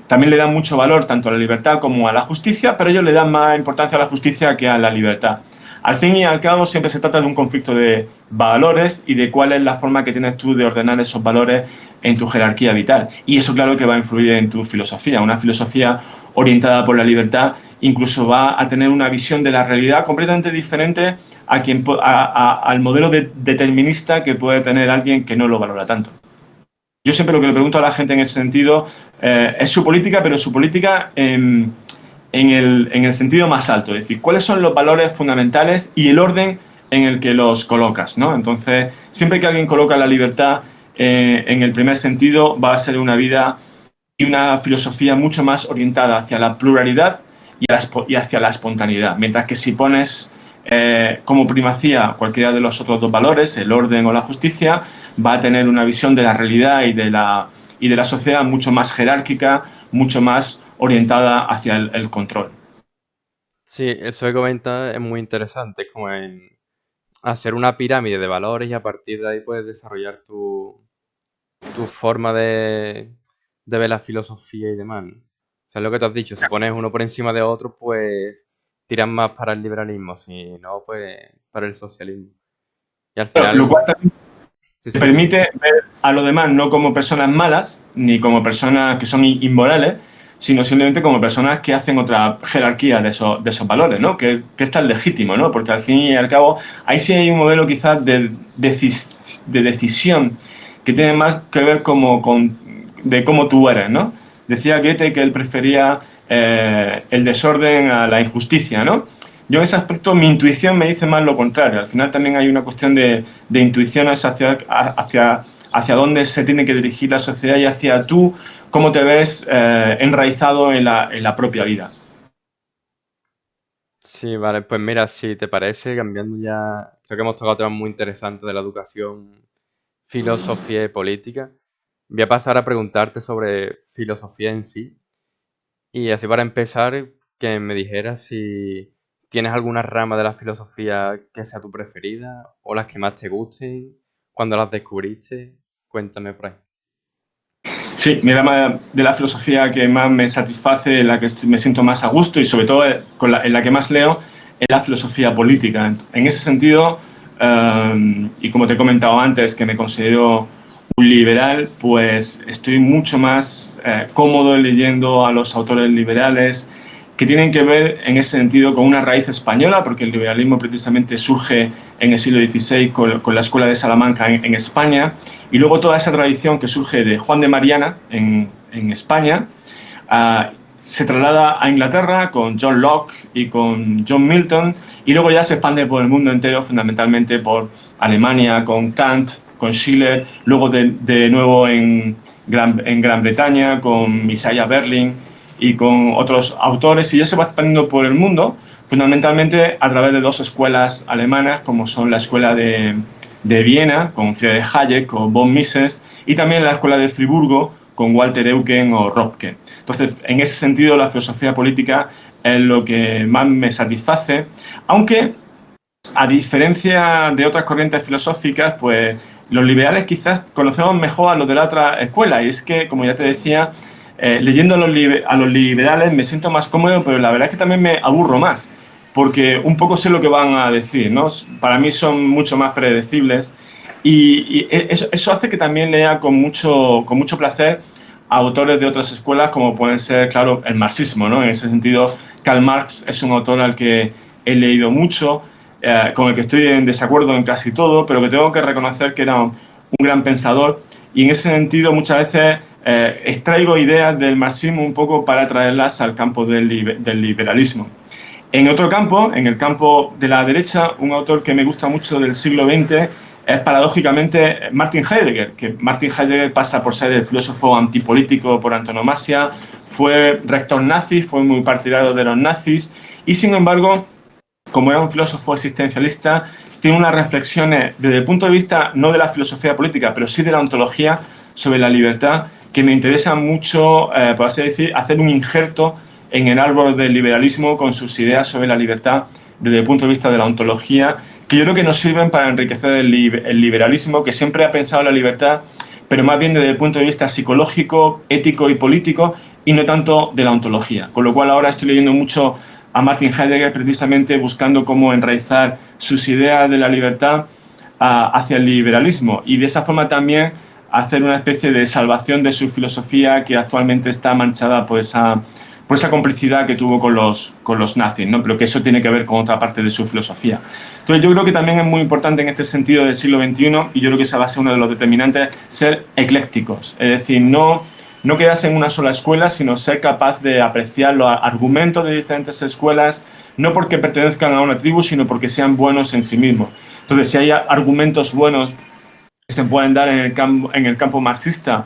también le dan mucho valor tanto a la libertad como a la justicia, pero ellos le dan más importancia a la justicia que a la libertad. Al fin y al cabo siempre se trata de un conflicto de valores y de cuál es la forma que tienes tú de ordenar esos valores en tu jerarquía vital. Y eso claro que va a influir en tu filosofía. Una filosofía orientada por la libertad incluso va a tener una visión de la realidad completamente diferente al modelo determinista que puede tener alguien que no lo valora tanto. Yo siempre lo que le pregunto a la gente en ese sentido es su política, pero su política en el sentido más alto, es decir, cuáles son los valores fundamentales y el orden en el que los colocas, ¿no? Entonces, siempre que alguien coloca la libertad en el primer sentido, va a ser una vida y una filosofía mucho más orientada hacia la pluralidad y hacia la espontaneidad, mientras que si pones como primacía cualquiera de los otros dos valores, el orden o la justicia, va a tener una visión de la realidad y de la sociedad mucho más jerárquica, mucho más orientada hacia el control. Sí, eso que comentas es muy interesante, es como en hacer una pirámide de valores y a partir de ahí puedes desarrollar tu forma de ver la filosofía y demás, ¿no? O sea, lo que tú has dicho, si pones uno por encima de otro, pues tiras más para el liberalismo, si no, pues para el socialismo. Y al Lo final, cual también sí, te sí, dime. permite ver a los demás no como personas malas, ni como personas que son inmorales, sino simplemente como personas que hacen otra jerarquía de esos valores, ¿no? Que es tan legítimo, ¿no? Porque al fin y al cabo, ahí sí hay un modelo quizás de decisión que tiene más que ver de cómo tú eres, ¿no? Decía Goethe que él prefería el desorden a la injusticia, ¿no? Yo en ese aspecto, mi intuición me dice más lo contrario. Al final también hay una cuestión de intuiciones hacia dónde se tiene que dirigir la sociedad y hacia tú, cómo te ves enraizado en la propia vida. Sí, vale, pues mira, si te parece, cambiando ya, creo que hemos tocado temas muy interesantes de la educación, filosofía y política. Voy a pasar a preguntarte sobre filosofía en sí. Y así para empezar, que me dijeras si tienes alguna rama de la filosofía que sea tu preferida o las que más te gusten, cuando las descubriste, cuéntame por ahí. Sí, mi rama de la filosofía que más me satisface, en la que me siento más a gusto y sobre todo en la que más leo, es la filosofía política. En ese sentido, y como te he comentado antes, que me considero un liberal, pues estoy mucho más cómodo leyendo a los autores liberales que tienen que ver en ese sentido con una raíz española, porque el liberalismo precisamente surge en el siglo XVI con la Escuela de Salamanca en España, y luego toda esa tradición que surge de Juan de Mariana en España se traslada a Inglaterra con John Locke y con John Milton, y luego ya se expande por el mundo entero, fundamentalmente por Alemania, con Kant, con Schiller, luego de nuevo en Gran Bretaña, con Isaiah Berlin y con otros autores, y ya se va expandiendo por el mundo, fundamentalmente a través de dos escuelas alemanas, como son la escuela de Viena, con Friedrich Hayek o von Mises, y también la escuela de Friburgo, con Walter Eucken o Röpke. Entonces, en ese sentido, la filosofía política es lo que más me satisface, aunque, a diferencia de otras corrientes filosóficas, pues los liberales quizás conocemos mejor a los de la otra escuela, y es que, como ya te decía, leyendo a los liberales me siento más cómodo, pero la verdad es que también me aburro más, porque un poco sé lo que van a decir, ¿no? Para mí son mucho más predecibles y eso hace que también lea con mucho placer a autores de otras escuelas como pueden ser, claro, el marxismo, ¿no? En ese sentido, Karl Marx es un autor al que he leído mucho, con el que estoy en desacuerdo en casi todo, pero que tengo que reconocer que era un gran pensador, y en ese sentido muchas veces extraigo ideas del marxismo un poco para traerlas al campo del liberalismo. En otro campo, en el campo de la derecha, un autor que me gusta mucho del siglo XX es paradójicamente Martin Heidegger, que Martin Heidegger pasa por ser el filósofo antipolítico por antonomasia, fue rector nazi, fue muy partidario de los nazis y, sin embargo, como era un filósofo existencialista, tiene unas reflexiones desde el punto de vista no de la filosofía política, pero sí de la ontología sobre la libertad, que me interesa mucho, por así decir, hacer un injerto en el árbol del liberalismo con sus ideas sobre la libertad desde el punto de vista de la ontología, que yo creo que nos sirven para enriquecer el liberalismo, que siempre ha pensado la libertad, pero más bien desde el punto de vista psicológico, ético y político, y no tanto de la ontología. Con lo cual ahora estoy leyendo mucho a Martin Heidegger precisamente buscando cómo enraizar sus ideas de la libertad hacia el liberalismo y de esa forma también hacer una especie de salvación de su filosofía que actualmente está manchada por esa complicidad que tuvo con los nazis, ¿no? Pero que eso tiene que ver con otra parte de su filosofía. Entonces yo creo que también es muy importante en este sentido del siglo XXI, y yo creo que esa va a ser uno de los determinantes, ser eclécticos, es decir, no quedarse en una sola escuela, sino ser capaz de apreciar los argumentos de diferentes escuelas, no porque pertenezcan a una tribu, sino porque sean buenos en sí mismos. Entonces, si hay argumentos buenos que se pueden dar en el campo marxista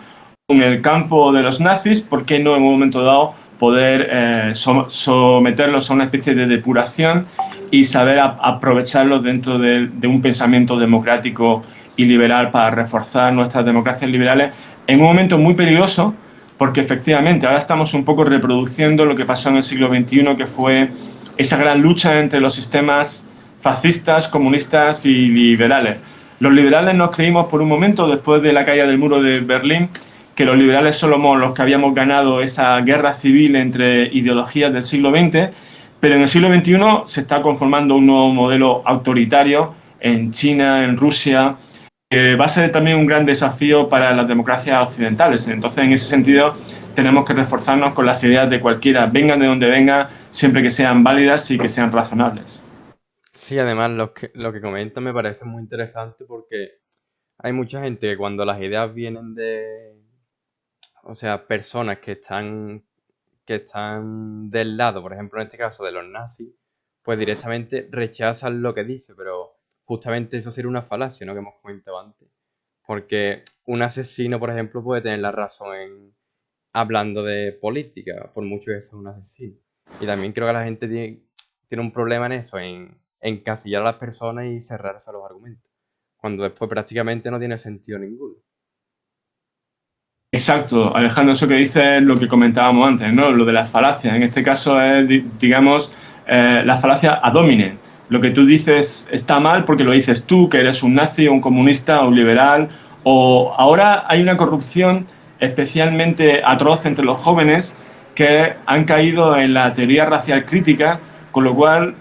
o en el campo de los nazis, ¿por qué no en un momento dado poder someterlos a una especie de depuración y saber aprovecharlos dentro de un pensamiento democrático y liberal para reforzar nuestras democracias liberales en un momento muy peligroso? Porque efectivamente ahora estamos un poco reproduciendo lo que pasó en el siglo XXI, que fue esa gran lucha entre los sistemas fascistas, comunistas y liberales. Los liberales nos creímos por un momento, después de la caída del muro de Berlín, que los liberales somos los que habíamos ganado esa guerra civil entre ideologías del siglo XX, pero en el siglo XXI se está conformando un nuevo modelo autoritario en China, en Rusia, va a ser también un gran desafío para las democracias occidentales. Entonces, en ese sentido, tenemos que reforzarnos con las ideas de cualquiera, vengan de donde vengan, siempre que sean válidas y que sean razonables. Sí, además lo que comentas me parece muy interesante porque hay mucha gente que cuando las ideas vienen de, o sea, personas que están del lado, por ejemplo, en este caso de los nazis, pues directamente rechazan lo que dice, pero justamente eso sería una falacia, ¿no? Que hemos comentado antes. Porque un asesino, por ejemplo, puede tener la razón hablando de política, por mucho que sea un asesino. Y también creo que la gente tiene un problema en eso, en encasillar a las personas y cerrarse a los argumentos, cuando después prácticamente no tiene sentido ninguno. Exacto, Alejandro, eso que dices es lo que comentábamos antes, ¿no? Lo de las falacias. En este caso es, digamos, la falacia ad hominem. Lo que tú dices está mal porque lo dices tú, que eres un nazi, un comunista, un liberal. O ahora hay una corrupción especialmente atroz entre los jóvenes que han caído en la teoría racial crítica, con lo cual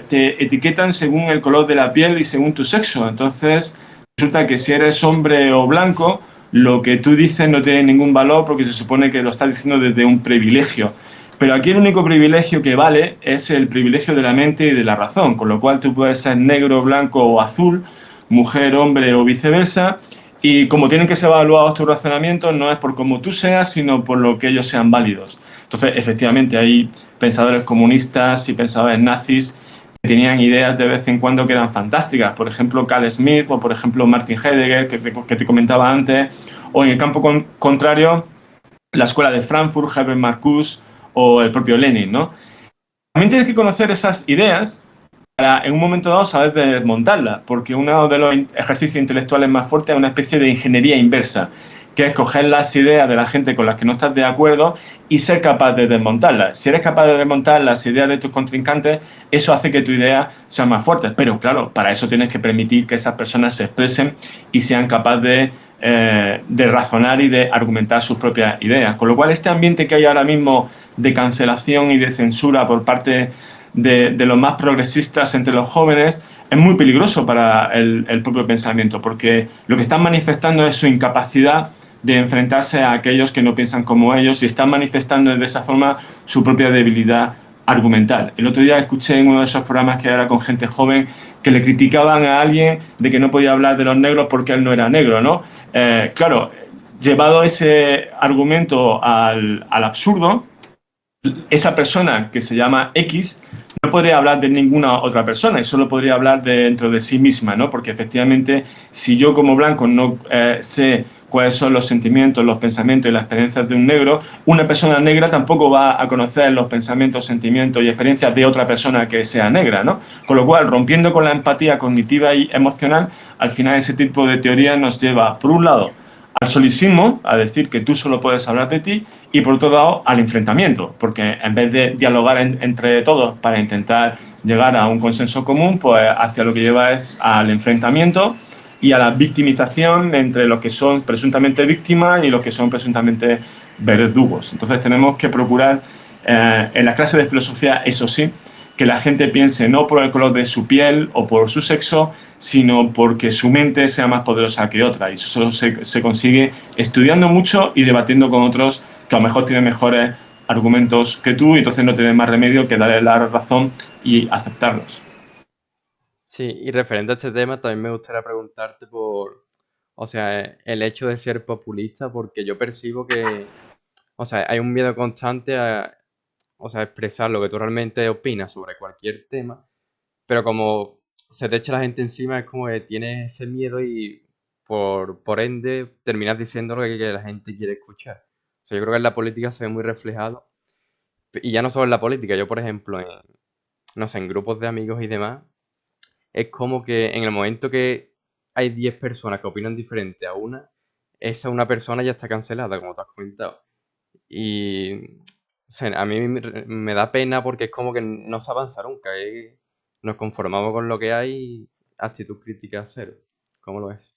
te etiquetan según el color de la piel y según tu sexo. Entonces, resulta que si eres hombre o blanco, lo que tú dices no tiene ningún valor porque se supone que lo estás diciendo desde un privilegio. Pero aquí el único privilegio que vale es el privilegio de la mente y de la razón, con lo cual tú puedes ser negro, blanco o azul, mujer, hombre o viceversa, y como tienen que ser evaluados tus razonamientos no es por cómo tú seas, sino por lo que ellos sean válidos. Entonces, efectivamente, hay pensadores comunistas y pensadores nazis que tenían ideas de vez en cuando que eran fantásticas. Por ejemplo, Carl Smith o, por ejemplo, Martin Heidegger, que te comentaba antes. O en el campo contrario, la escuela de Frankfurt, Herbert Marcuse o el propio Lenin, ¿no? También tienes que conocer esas ideas para, en un momento dado, saber desmontarlas, porque uno de los ejercicios intelectuales más fuertes es una especie de ingeniería inversa, que es coger las ideas de la gente con las que no estás de acuerdo y ser capaz de desmontarlas. Si eres capaz de desmontar las ideas de tus contrincantes, eso hace que tu idea sea más fuerte. Pero claro, para eso tienes que permitir que esas personas se expresen y sean capaces de razonar y de argumentar sus propias ideas. Con lo cual, este ambiente que hay ahora mismo de cancelación y de censura por parte de los más progresistas entre los jóvenes es muy peligroso para el propio pensamiento, porque lo que están manifestando es su incapacidad de enfrentarse a aquellos que no piensan como ellos y están manifestando de esa forma su propia debilidad argumental. El otro día escuché en uno de esos programas que era con gente joven que le criticaban a alguien de que no podía hablar de los negros porque él no era negro, ¿no? Claro, llevado ese argumento al absurdo, esa persona que se llama X no podría hablar de ninguna otra persona y solo podría hablar dentro de sí misma, ¿no? Porque efectivamente, si yo como blanco no sé cuáles son los sentimientos, los pensamientos y las experiencias de un negro, una persona negra tampoco va a conocer los pensamientos, sentimientos y experiencias de otra persona que sea negra, ¿no? Con lo cual, rompiendo con la empatía cognitiva y emocional, al final ese tipo de teoría nos lleva, por un lado, al solicismo, a decir que tú solo puedes hablar de ti, y por otro lado al enfrentamiento, porque en vez de dialogar entre todos para intentar llegar a un consenso común, pues hacia lo que lleva es al enfrentamiento y a la victimización entre los que son presuntamente víctimas y los que son presuntamente verdugos. Entonces tenemos que procurar en las clases de filosofía, eso sí, que la gente piense no por el color de su piel o por su sexo, sino porque su mente sea más poderosa que otra. Y eso solo se consigue estudiando mucho y debatiendo con otros que a lo mejor tienen mejores argumentos que tú y entonces no tienes más remedio que darle la razón y aceptarlos. Sí, y referente a este tema, también me gustaría preguntarte por, o sea, el hecho de ser populista, porque yo percibo que, o sea, hay un miedo constante a, o sea, expresar lo que tú realmente opinas sobre cualquier tema, pero como se te echa la gente encima, es como que tienes ese miedo y por ende terminas diciendo lo que la gente quiere escuchar. O sea, yo creo que en la política se ve muy reflejado, y ya no solo en la política, yo por ejemplo, no sé, en grupos de amigos y demás, es como que en el momento que hay 10 personas que opinan diferente a una, esa una persona ya está cancelada, como te has comentado. Y o sea, a mí me da pena porque es como que no se avanza nunca. Nos conformamos con lo que hay y actitud crítica cero. ¿Cómo lo ves?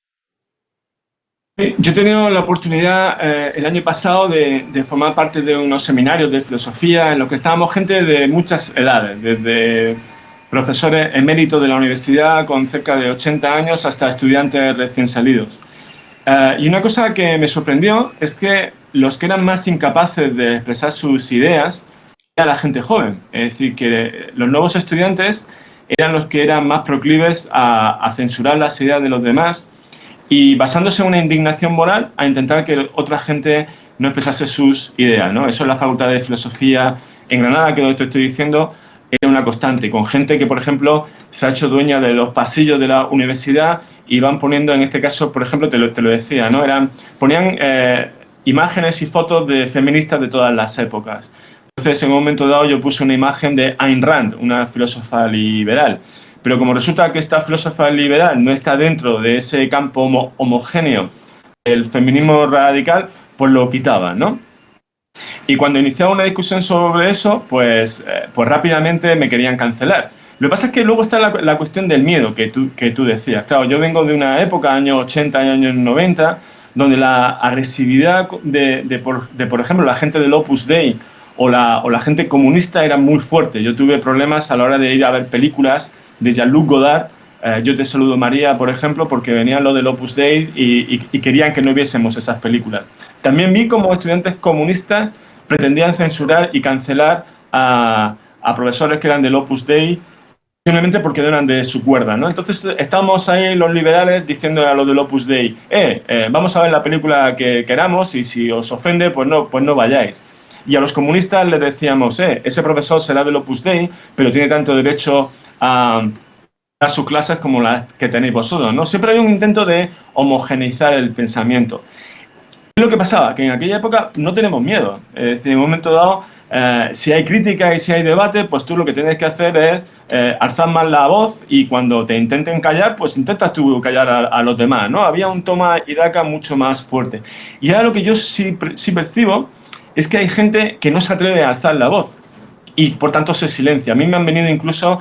Yo he tenido la oportunidad el año pasado de formar parte de unos seminarios de filosofía en los que estábamos gente de muchas edades, desde profesores eméritos de la universidad con cerca de 80 años hasta estudiantes recién salidos. Y una cosa que me sorprendió es que los que eran más incapaces de expresar sus ideas era la gente joven. Es decir, que los nuevos estudiantes eran los que eran más proclives a censurar las ideas de los demás y basándose en una indignación moral a intentar que otra gente no expresase sus ideas, ¿no? Eso en la Facultad de Filosofía en Granada, que donde te estoy diciendo, era una constante, con gente que, por ejemplo, se ha hecho dueña de los pasillos de la universidad y van poniendo, en este caso, por ejemplo, te lo decía, ¿no? Ponían imágenes y fotos de feministas de todas las épocas. Entonces, en un momento dado, yo puse una imagen de Ayn Rand, una filósofa liberal. Pero como resulta que esta filósofa liberal no está dentro de ese campo homogéneo del feminismo radical, pues lo quitaba, ¿no? Y cuando iniciaba una discusión sobre eso, pues rápidamente me querían cancelar. Lo que pasa es que luego está la cuestión del miedo que tú decías. Claro, yo vengo de una época, años 80 y años 90, donde la agresividad por ejemplo, la gente del Opus Dei o la gente comunista era muy fuerte. Yo tuve problemas a la hora de ir a ver películas de Jean-Luc Godard, Yo te saludo María, por ejemplo, porque venían lo del Opus Dei y querían que no viésemos esas películas. También vi como estudiantes comunistas pretendían censurar y cancelar a profesores que eran del Opus Dei simplemente porque no eran de su cuerda, ¿no? Entonces estábamos ahí los liberales diciendo a los del Opus Dei, vamos a ver la película que queramos y si os ofende, pues no vayáis. Y a los comunistas les decíamos, ese profesor será del Opus Dei, pero tiene tanto derecho a sus clases como las que tenéis vosotros, ¿no? Siempre hay un intento de homogeneizar el pensamiento. ¿Qué es lo que pasaba? Que en aquella época no tenemos miedo. Es decir, en un momento dado, si hay crítica y si hay debate, pues tú lo que tienes que hacer es alzar más la voz y cuando te intenten callar, pues intentas tú callar a los demás, ¿no? Había un toma y daca mucho más fuerte. Y ahora lo que yo sí percibo es que hay gente que no se atreve a alzar la voz y por tanto se silencia. A mí me han venido incluso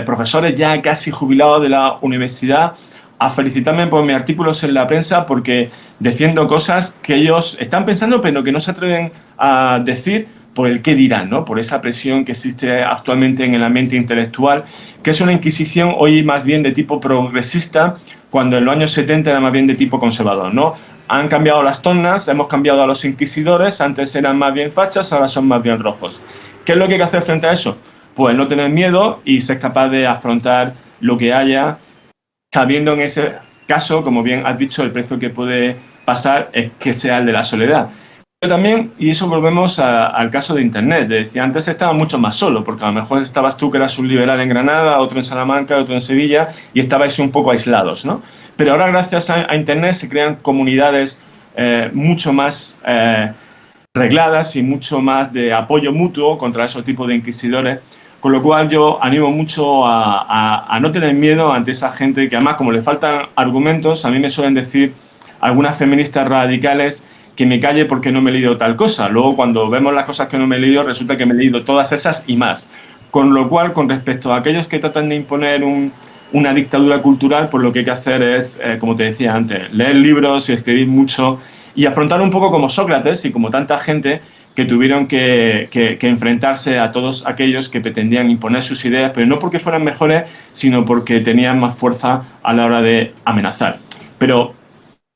profesores ya casi jubilados de la universidad a felicitarme por mis artículos en la prensa porque defiendo cosas que ellos están pensando pero que no se atreven a decir por el qué dirán, ¿no? Por esa presión que existe actualmente en el ambiente intelectual, que es una inquisición hoy más bien de tipo progresista, cuando en los años 70 era más bien de tipo conservador, ¿no? Han cambiado las tornas, hemos cambiado a los inquisidores, antes eran más bien fachas, ahora son más bien rojos. ¿Qué es lo que hay que hacer frente a eso? Pues no tener miedo y ser capaz de afrontar lo que haya, sabiendo en ese caso, como bien has dicho, el precio que puede pasar es que sea el de la soledad. Pero también, y eso volvemos al caso de Internet, decía, antes estaba mucho más solo, porque a lo mejor estabas tú que eras un liberal en Granada, otro en Salamanca, otro en Sevilla, y estabais un poco aislados, ¿no? Pero ahora gracias a Internet se crean comunidades mucho más regladas y mucho más de apoyo mutuo contra esos tipos de inquisidores, con lo cual yo animo mucho a no tener miedo ante esa gente que además como le faltan argumentos, a mí me suelen decir algunas feministas radicales que me calle porque no me he leído tal cosa. Luego, cuando vemos las cosas que no me he leído, resulta que me he leído todas esas y más. Con lo cual, con respecto a aquellos que tratan de imponer una dictadura cultural, pues lo que hay que hacer es, como te decía antes, leer libros y escribir mucho y afrontar un poco como Sócrates y como tanta gente que tuvieron que enfrentarse a todos aquellos que pretendían imponer sus ideas, pero no porque fueran mejores, sino porque tenían más fuerza a la hora de amenazar. Pero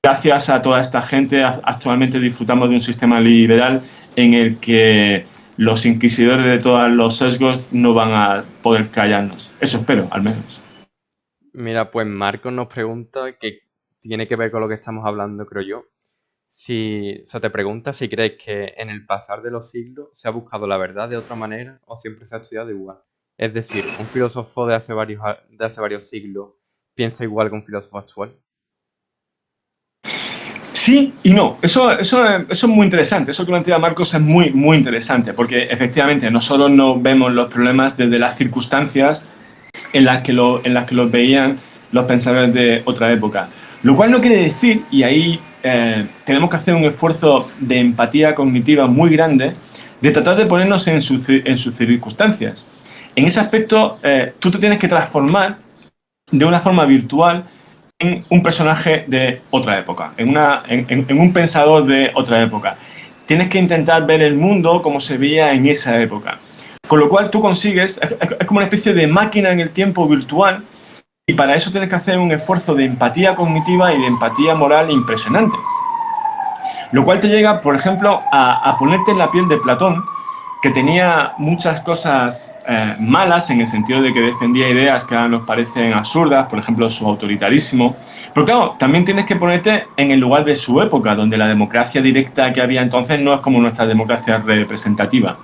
gracias a toda esta gente, actualmente disfrutamos de un sistema liberal en el que los inquisidores de todos los sesgos no van a poder callarnos. Eso espero, al menos. Mira, pues Marcos nos pregunta, que tiene que ver con lo que estamos hablando, creo yo. O sea, te pregunta si crees que en el pasar de los siglos se ha buscado la verdad de otra manera o siempre se ha estudiado igual. Es decir, un filósofo de hace varios siglos piensa igual que un filósofo actual. Sí y no. Eso es muy interesante. Eso que plantea Marcos es muy, muy interesante, porque efectivamente nosotros no vemos los problemas desde las circunstancias en las que los veían los pensadores de otra época. Lo cual no quiere decir, y ahí tenemos que hacer un esfuerzo de empatía cognitiva muy grande, de tratar de ponernos en sus circunstancias. En ese aspecto, tú te tienes que transformar de una forma virtual en un personaje de otra época, en un pensador de otra época. Tienes que intentar ver el mundo como se veía en esa época. Con lo cual tú consigues, es como una especie de máquina en el tiempo virtual, y para eso tienes que hacer un esfuerzo de empatía cognitiva y de empatía moral impresionante. Lo cual te llega, por ejemplo, a ponerte en la piel de Platón, que tenía muchas cosas malas en el sentido de que defendía ideas que ahora nos parecen absurdas, por ejemplo, su autoritarismo. Pero claro, también tienes que ponerte en el lugar de su época, donde la democracia directa que había entonces no es como nuestra democracia representativa.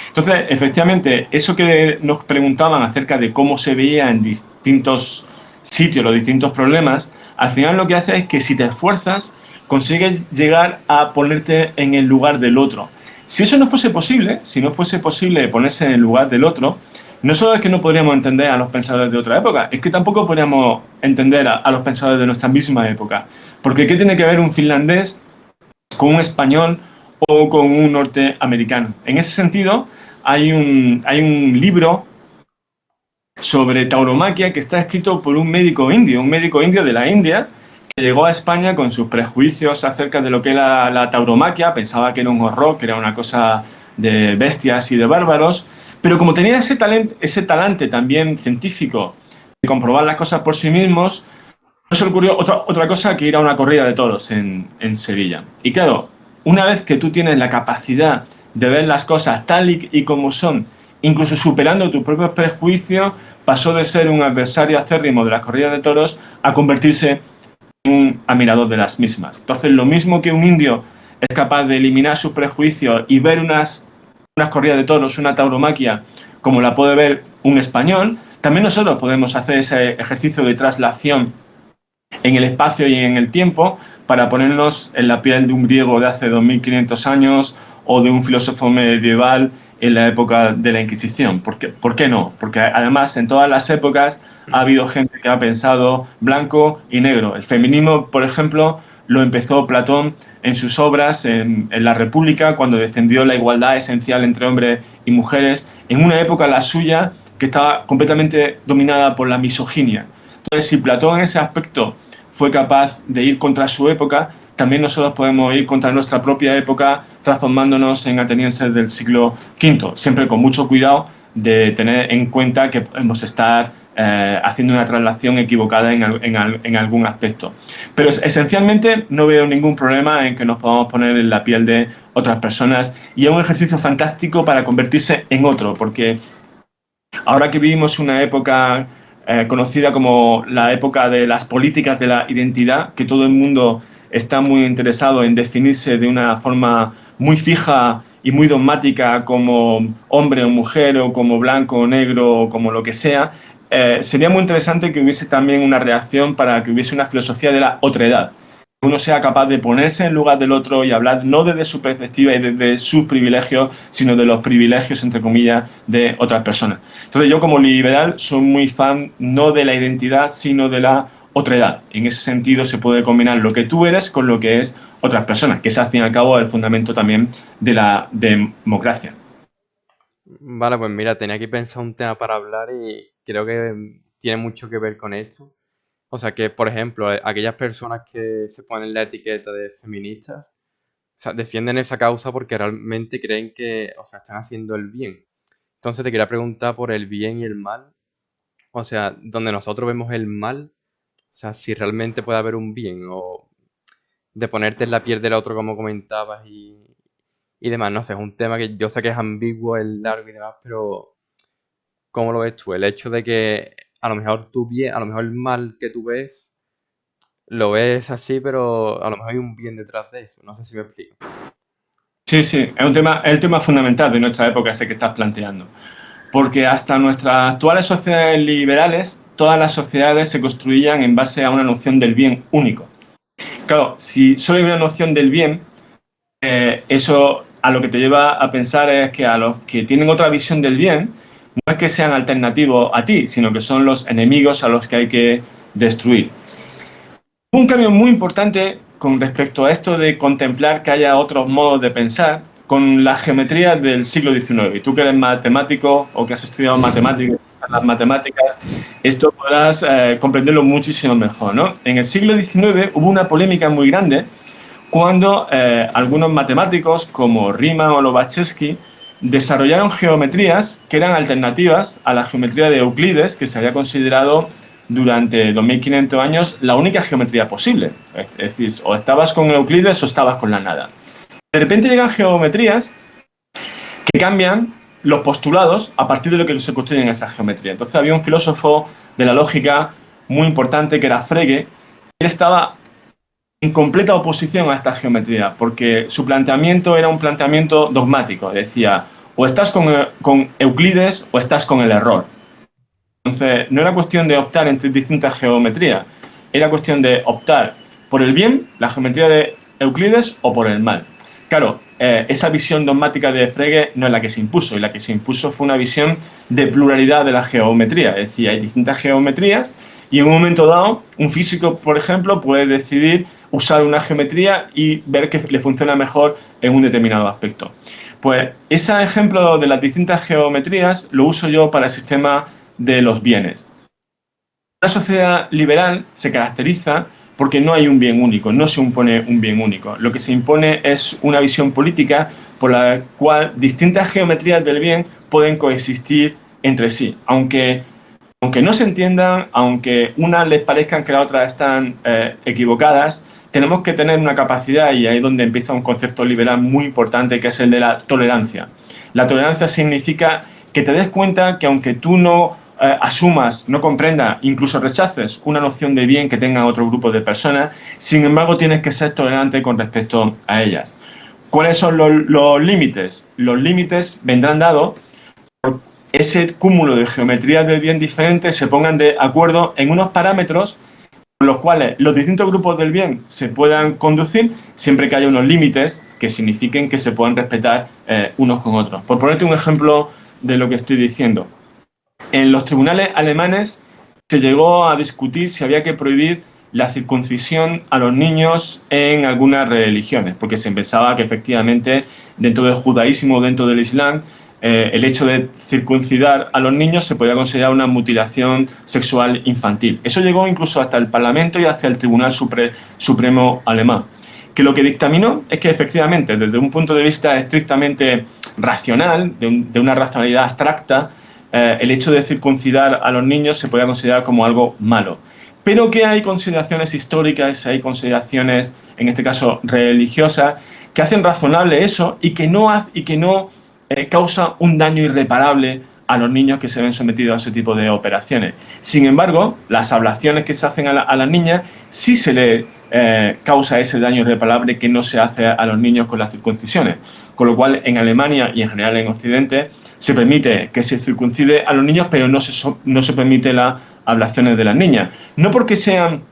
Entonces, efectivamente, eso que nos preguntaban acerca de cómo se veía en distintos sitios los distintos problemas, al final lo que hace es que si te esfuerzas, consigues llegar a ponerte en el lugar del otro. Si eso no fuese posible, si no fuese posible ponerse en el lugar del otro, no solo es que no podríamos entender a los pensadores de otra época, es que tampoco podríamos entender a los pensadores de nuestra misma época. Porque ¿qué tiene que ver un finlandés con un español o con un norteamericano? En ese sentido, hay un libro sobre tauromaquia que está escrito por un médico indio de la India, que llegó a España con sus prejuicios acerca de lo que era la tauromaquia, pensaba que era un horror, que era una cosa de bestias y de bárbaros, pero como tenía ese talante también científico de comprobar las cosas por sí mismos, no se le ocurrió otra cosa que ir a una corrida de toros en Sevilla. Y claro, una vez que tú tienes la capacidad de ver las cosas tal y como son, incluso superando tus propios prejuicios, pasó de ser un adversario acérrimo de las corridas de toros a convertirse un admirador de las mismas. Entonces, lo mismo que un indio es capaz de eliminar sus prejuicios y ver unas corridas de toros, una tauromaquia, como la puede ver un español, también nosotros podemos hacer ese ejercicio de traslación en el espacio y en el tiempo para ponernos en la piel de un griego de hace 2500 años o de un filósofo medieval en la época de la Inquisición. ¿Por qué no? Porque además en todas las épocas ha habido gente que ha pensado blanco y negro. El feminismo, por ejemplo, lo empezó Platón en sus obras, en La República, cuando defendió la igualdad esencial entre hombres y mujeres, en una época, la suya, que estaba completamente dominada por la misoginia. Entonces, si Platón en ese aspecto fue capaz de ir contra su época, también nosotros podemos ir contra nuestra propia época transformándonos en atenienses del siglo V, siempre con mucho cuidado de tener en cuenta que podemos estar haciendo una traslación equivocada en algún aspecto. Pero esencialmente no veo ningún problema en que nos podamos poner en la piel de otras personas, y es un ejercicio fantástico para convertirse en otro, porque ahora que vivimos una época conocida como la época de las políticas de la identidad, que todo el mundo está muy interesado en definirse de una forma muy fija y muy dogmática como hombre o mujer, o como blanco o negro, o como lo que sea, sería muy interesante que hubiese también una reacción para que hubiese una filosofía de la otredad. Uno sea capaz de ponerse en lugar del otro y hablar no desde su perspectiva y desde sus privilegios, sino de los privilegios, entre comillas, de otras personas. Entonces yo como liberal soy muy fan no de la identidad, sino de la otredad. En ese sentido se puede combinar lo que tú eres con lo que es otras personas, que es al fin y al cabo el fundamento también de la democracia. Vale, pues mira, tenía aquí pensado un tema para hablar y creo que tiene mucho que ver con esto. O sea, que por ejemplo, aquellas personas que se ponen la etiqueta de feministas, o sea, defienden esa causa porque realmente creen que, o sea, están haciendo el bien. Entonces te quería preguntar por el bien y el mal. O sea, donde nosotros vemos el mal, o sea, si realmente puede haber un bien o de ponerte en la piel del otro como comentabas y demás. No sé, es un tema que yo sé que es ambiguo, es largo y demás, pero ¿cómo lo ves tú? El hecho de que a lo mejor tu bien, a lo mejor el mal que tú ves, lo ves así, pero a lo mejor hay un bien detrás de eso. No sé si me explico. Sí, sí, es el tema fundamental de nuestra época ese que estás planteando. Porque hasta nuestras actuales sociedades liberales, todas las sociedades se construían en base a una noción del bien único. Claro, si solo hay una noción del bien, eso a lo que te lleva a pensar es que a los que tienen otra visión del bien, no es que sean alternativos a ti, sino que son los enemigos a los que hay que destruir. Un cambio muy importante con respecto a esto de contemplar que haya otros modos de pensar con la geometría del siglo XIX. Y tú que eres matemático o que has estudiado matemáticas, las matemáticas, esto podrás comprenderlo muchísimo mejor, ¿no? En el siglo XIX hubo una polémica muy grande cuando algunos matemáticos como Riemann o Lobachevsky desarrollaron geometrías que eran alternativas a la geometría de Euclides, que se había considerado durante 2500 años la única geometría posible. Es decir, o estabas con Euclides o estabas con la nada. De repente llegan geometrías que cambian los postulados a partir de lo que se construye en esa geometría. Entonces había un filósofo de la lógica muy importante que era Frege. Él estaba en completa oposición a esta geometría, porque su planteamiento era un planteamiento dogmático. Decía, o estás con Euclides o estás con el error. Entonces, no era cuestión de optar entre distintas geometrías, era cuestión de optar por el bien, la geometría de Euclides, o por el mal. Claro, esa visión dogmática de Frege no es la que se impuso, y la que se impuso fue una visión de pluralidad de la geometría. Es decir, hay distintas geometrías y en un momento dado, un físico, por ejemplo, puede decidir usar una geometría y ver que le funciona mejor en un determinado aspecto. Pues ese ejemplo de las distintas geometrías lo uso yo para el sistema de los bienes. La sociedad liberal se caracteriza porque no hay un bien único, no se impone un bien único. Lo que se impone es una visión política por la cual distintas geometrías del bien pueden coexistir entre sí, aunque no se entiendan, aunque unas les parezcan que las otras están equivocadas, tenemos que tener una capacidad, y ahí es donde empieza un concepto liberal muy importante, que es el de la tolerancia. La tolerancia significa que te des cuenta que aunque tú no asumas, no comprendas, incluso rechaces una noción de bien que tenga otro grupo de personas, sin embargo tienes que ser tolerante con respecto a ellas. ¿Cuáles son los límites? Los límites vendrán dados por ese cúmulo de geometrías del bien diferentes se pongan de acuerdo en unos parámetros con los cuales los distintos grupos del bien se puedan conducir siempre que haya unos límites que signifiquen que se puedan respetar unos con otros. Por ponerte un ejemplo de lo que estoy diciendo, en los tribunales alemanes se llegó a discutir si había que prohibir la circuncisión a los niños en algunas religiones, porque se pensaba que efectivamente dentro del judaísmo, dentro del islam, el hecho de circuncidar a los niños se podía considerar una mutilación sexual infantil. Eso llegó incluso hasta el Parlamento y hacia el Tribunal Supremo alemán, que lo que dictaminó es que efectivamente, desde un punto de vista estrictamente racional, de una racionalidad abstracta, el hecho de circuncidar a los niños se podía considerar como algo malo. Pero que hay consideraciones históricas, hay consideraciones, en este caso religiosas, que hacen razonable eso y que no causa un daño irreparable a los niños que se ven sometidos a ese tipo de operaciones. Sin embargo, las ablaciones que se hacen a las niñas sí se le causa ese daño irreparable que no se hace a los niños con las circuncisiones. Con lo cual, en Alemania y en general en Occidente, se permite que se circuncide a los niños, pero no se permite las ablaciones de las niñas. No porque sean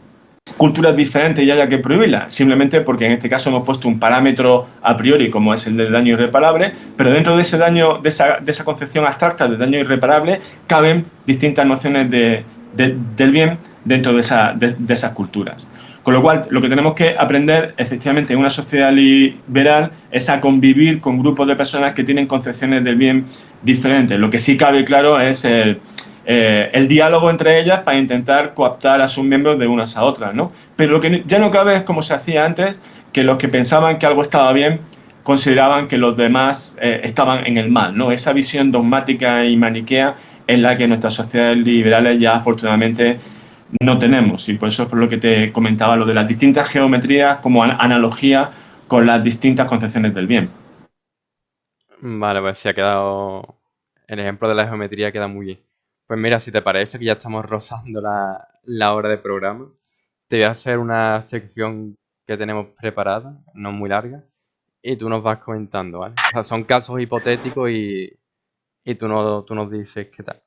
culturas diferentes y haya que prohibirlas, simplemente porque en este caso hemos puesto un parámetro a priori como es el del daño irreparable, pero dentro de ese daño, de esa concepción abstracta de daño irreparable, caben distintas nociones del bien dentro de esas culturas. Con lo cual, lo que tenemos que aprender efectivamente en una sociedad liberal es a convivir con grupos de personas que tienen concepciones del bien diferentes. Lo que sí cabe claro es el diálogo entre ellas para intentar cooptar a sus miembros de unas a otras, ¿no? Pero lo que ya no cabe es como se hacía antes, que los que pensaban que algo estaba bien consideraban que los demás estaban en el mal, ¿no? Esa visión dogmática y maniquea es la que en nuestras sociedades liberales ya afortunadamente no tenemos, y por eso es por lo que te comentaba lo de las distintas geometrías como analogía con las distintas concepciones del bien. Vale, pues sí ha quedado. El ejemplo de la geometría queda muy bien. Pues mira, si te parece que ya estamos rozando la hora de programa, te voy a hacer una sección que tenemos preparada, no muy larga, y tú nos vas comentando, ¿vale? O sea, son casos hipotéticos y tú nos dices qué tal.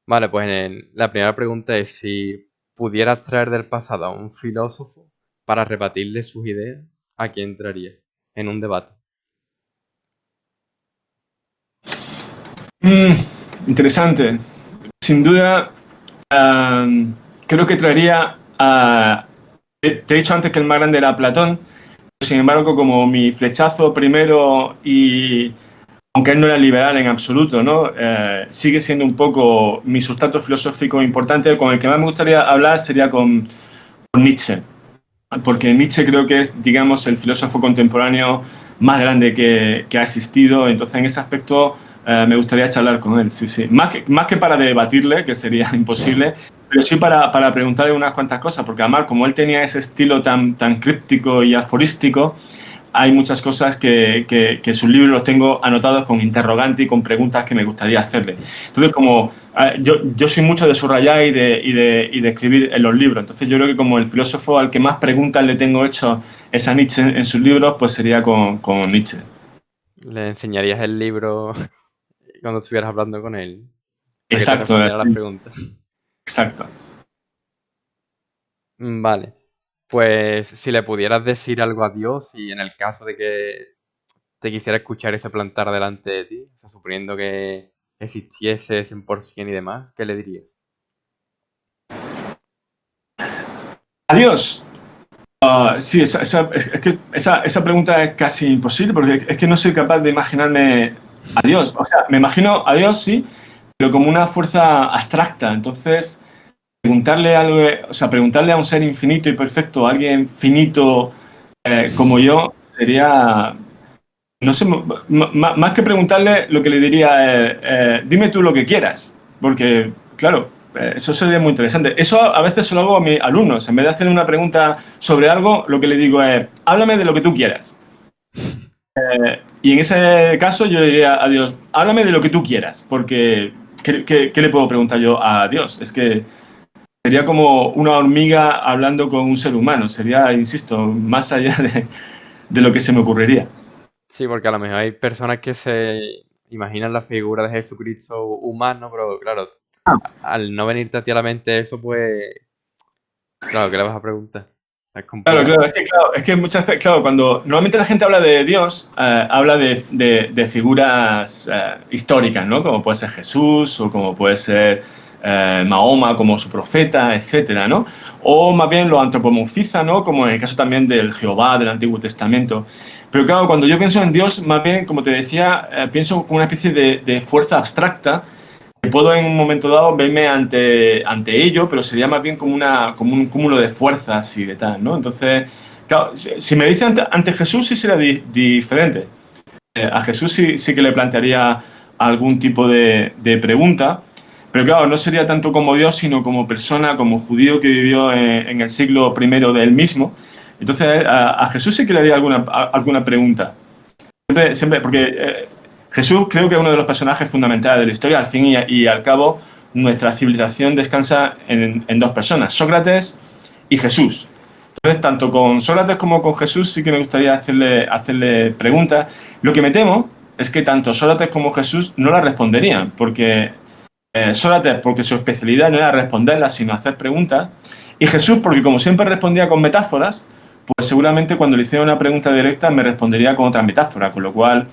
Vale, pues la primera pregunta es si pudieras traer del pasado a un filósofo para rebatirle sus ideas, ¿a quién traerías en un debate? Interesante. Sin duda, creo que traería a... Te he dicho antes que el más grande era Platón, sin embargo, como mi flechazo primero y aunque él no era liberal en absoluto, ¿no? Sigue siendo un poco mi sustrato filosófico importante. Con el que más me gustaría hablar sería con Nietzsche, porque Nietzsche creo que es, digamos, el filósofo contemporáneo más grande que ha existido. Entonces, en ese aspecto, me gustaría charlar con él, sí, sí. Más que para debatirle, que sería imposible, pero sí para preguntarle unas cuantas cosas, porque además, como él tenía ese estilo tan críptico y aforístico, hay muchas cosas que sus libros los tengo anotados con interrogante y con preguntas que me gustaría hacerle. Entonces, como yo soy mucho de subrayar y de escribir en los libros, entonces yo creo que como el filósofo al que más preguntas le tengo hecho es a Nietzsche en sus libros, pues sería con Nietzsche. ¿Le enseñarías el libro cuando estuvieras hablando con él? Para que te Exacto, respondiera las preguntas. exacto. Vale. Pues si le pudieras decir algo a Dios y en el caso de que te quisiera escuchar y se plantara delante de ti, o sea, suponiendo que existiese 100% y demás, ¿qué le dirías? Adiós. Sí, es que esa pregunta es casi imposible porque es que no soy capaz de imaginarme a Dios. O sea, me imagino a Dios, sí, pero como una fuerza abstracta. Entonces, preguntarle algo, o sea, preguntarle a un ser infinito y perfecto, a alguien finito como yo, sería, no sé, más que preguntarle, lo que le diría es, dime tú lo que quieras, porque, claro, eso sería muy interesante. Eso a veces se lo hago a mis alumnos. En vez de hacer una pregunta sobre algo, lo que le digo es, háblame de lo que tú quieras. Y en ese caso yo diría a Dios, háblame de lo que tú quieras, porque ¿qué le puedo preguntar yo a Dios? Es que sería como una hormiga hablando con un ser humano. Sería, insisto, más allá de lo que se me ocurriría. Sí, porque a lo mejor hay personas que se imaginan la figura de Jesucristo humano, pero claro, al no venirte a ti a la mente eso, pues, claro, ¿qué le vas a preguntar? Es Claro, complicado. claro, es que muchas veces, claro, cuando normalmente la gente habla de Dios, habla de figuras históricas, ¿no? Como puede ser Jesús o como puede ser Mahoma como su profeta, etcétera, ¿no? O más bien lo antropomorfiza, ¿no? Como en el caso también del Jehová del Antiguo Testamento. Pero claro, cuando yo pienso en Dios, más bien, como te decía, pienso como una especie de fuerza abstracta que puedo en un momento dado verme ante ello, pero sería más bien como un cúmulo de fuerzas y de tal, ¿no? Entonces, claro, si me dice ante Jesús sí sería diferente. A Jesús sí que le plantearía algún tipo de pregunta, pero claro, no sería tanto como Dios, sino como persona, como judío que vivió en el siglo primero del mismo. Entonces, a Jesús sí que le haría alguna pregunta. Siempre, porque Jesús creo que es uno de los personajes fundamentales de la historia. Al fin y al cabo, nuestra civilización descansa en dos personas, Sócrates y Jesús. Entonces, tanto con Sócrates como con Jesús sí que me gustaría hacerle preguntas. Lo que me temo es que tanto Sócrates como Jesús no la responderían, porque Sócrates, porque su especialidad no era responderlas, sino hacer preguntas, y Jesús, porque como siempre respondía con metáforas, pues seguramente cuando le hiciera una pregunta directa me respondería con otra metáfora, con lo cual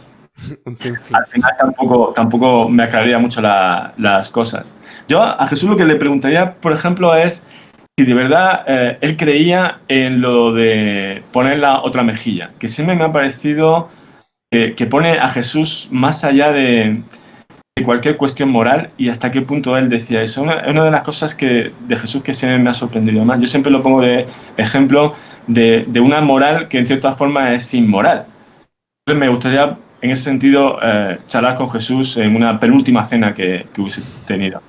Un sinfín. al final tampoco me aclararía mucho las cosas. Yo a Jesús lo que le preguntaría, por ejemplo, es si de verdad él creía en lo de poner la otra mejilla, que siempre me ha parecido que pone a Jesús más allá de cualquier cuestión moral y hasta qué punto él decía eso. Es una de las cosas de Jesús que siempre me ha sorprendido más. Yo siempre lo pongo de ejemplo de una moral que en cierta forma es inmoral. Entonces me gustaría en ese sentido charlar con Jesús en una penúltima cena que hubiese tenido.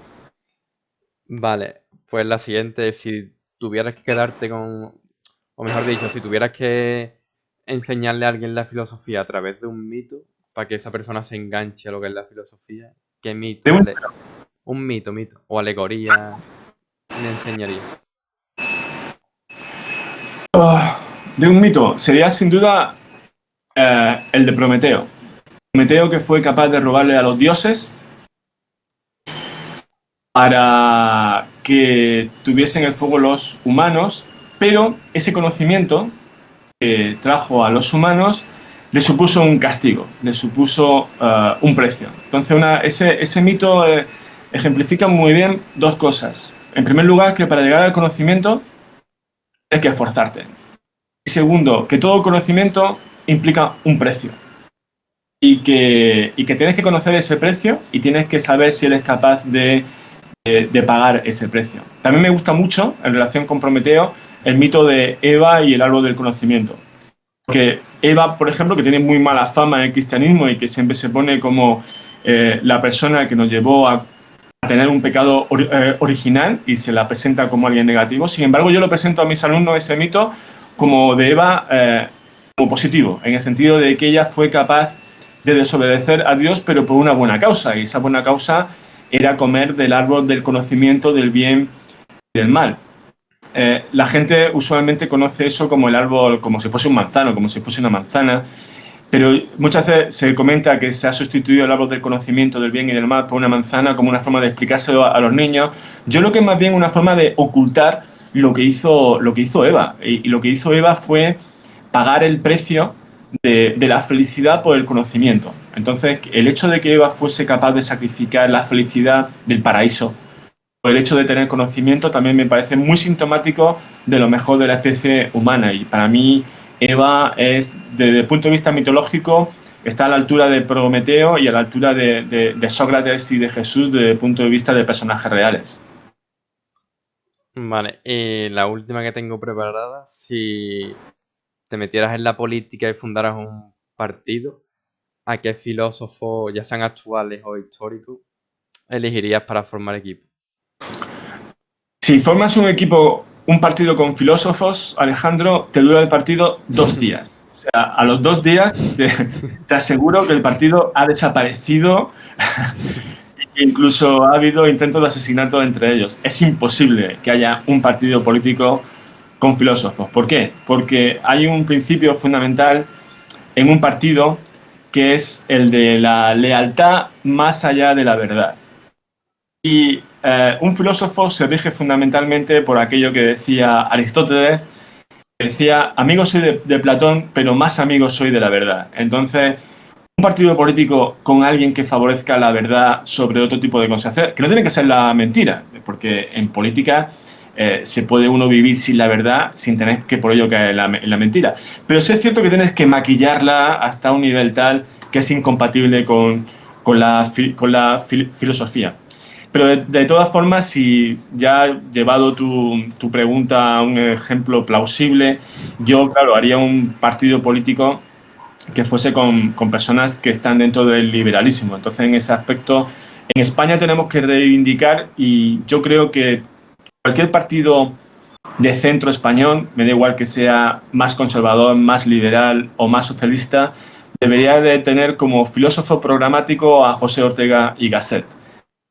Vale, pues la siguiente, si tuvieras que quedarte con, o mejor dicho, si tuvieras que enseñarle a alguien la filosofía a través de un mito, para que esa persona se enganche a lo que es la filosofía, ¿qué De mito un, un mito, o alegoría le enseñarías? de un mito sería sin duda el de Prometeo. Prometeo que fue capaz de robarle a los dioses para que tuviesen el fuego los humanos, pero ese conocimiento que trajo a los humanos le supuso un castigo, le supuso un precio. Entonces ese mito ejemplifica muy bien dos cosas. En primer lugar, que para llegar al conocimiento hay que esforzarte. Y segundo, que todo conocimiento implica un precio. Y que tienes que conocer ese precio y tienes que saber si eres capaz de pagar ese precio. También me gusta mucho, en relación con Prometeo, el mito de Eva y el árbol del conocimiento. Porque Eva, por ejemplo, que tiene muy mala fama en el cristianismo y que siempre se pone como la persona que nos llevó a tener un pecado original y se la presenta como alguien negativo. Sin embargo, yo lo presento a mis alumnos ese mito como de Eva como positivo, en el sentido de que ella fue capaz de desobedecer a Dios, pero por una buena causa. Y esa buena causa era comer del árbol del conocimiento del bien y del mal. La gente usualmente conoce eso como el árbol, como si fuese un manzano, como si fuese una manzana, pero muchas veces se comenta que se ha sustituido el árbol del conocimiento del bien y del mal por una manzana como una forma de explicárselo a los niños. Yo creo que es más bien una forma de ocultar lo que hizo Eva. Y lo que hizo Eva fue pagar el precio de la felicidad por el conocimiento. Entonces, el hecho de que Eva fuese capaz de sacrificar la felicidad del paraíso por el hecho de tener conocimiento también me parece muy sintomático de lo mejor de la especie humana. Y para mí, Eva es, desde el punto de vista mitológico, está a la altura de Prometeo y a la altura de Sócrates y de Jesús desde el punto de vista de personajes reales. Vale, y la última que tengo preparada, si te metieras en la política y fundaras un partido, ¿a qué filósofo, ya sean actuales o históricos, elegirías para formar equipo? Si formas un partido con filósofos, Alejandro, te dura el partido 2 días. O sea, a los 2 días te aseguro que el partido ha desaparecido. Incluso ha habido intentos de asesinato entre ellos. Es imposible que haya un partido político con filósofos. ¿Por qué? Porque hay un principio fundamental en un partido que es el de la lealtad más allá de la verdad. Y un filósofo se rige fundamentalmente por aquello que decía Aristóteles, que decía, amigo soy de Platón, pero más amigo soy de la verdad. Entonces, un partido político con alguien que favorezca la verdad sobre otro tipo de cosas, que no tiene que ser la mentira, porque en política se puede uno vivir sin la verdad sin tener que por ello caer en la mentira. Pero sí es cierto que tienes que maquillarla hasta un nivel tal que es incompatible con la filosofía. Pero de todas formas, si ya llevado tu pregunta a un ejemplo plausible, yo, claro, haría un partido político que fuese con personas que están dentro del liberalismo. Entonces, en ese aspecto, en España tenemos que reivindicar, y yo creo que cualquier partido de centro español, me da igual que sea más conservador, más liberal o más socialista, debería de tener como filósofo programático a José Ortega y Gasset.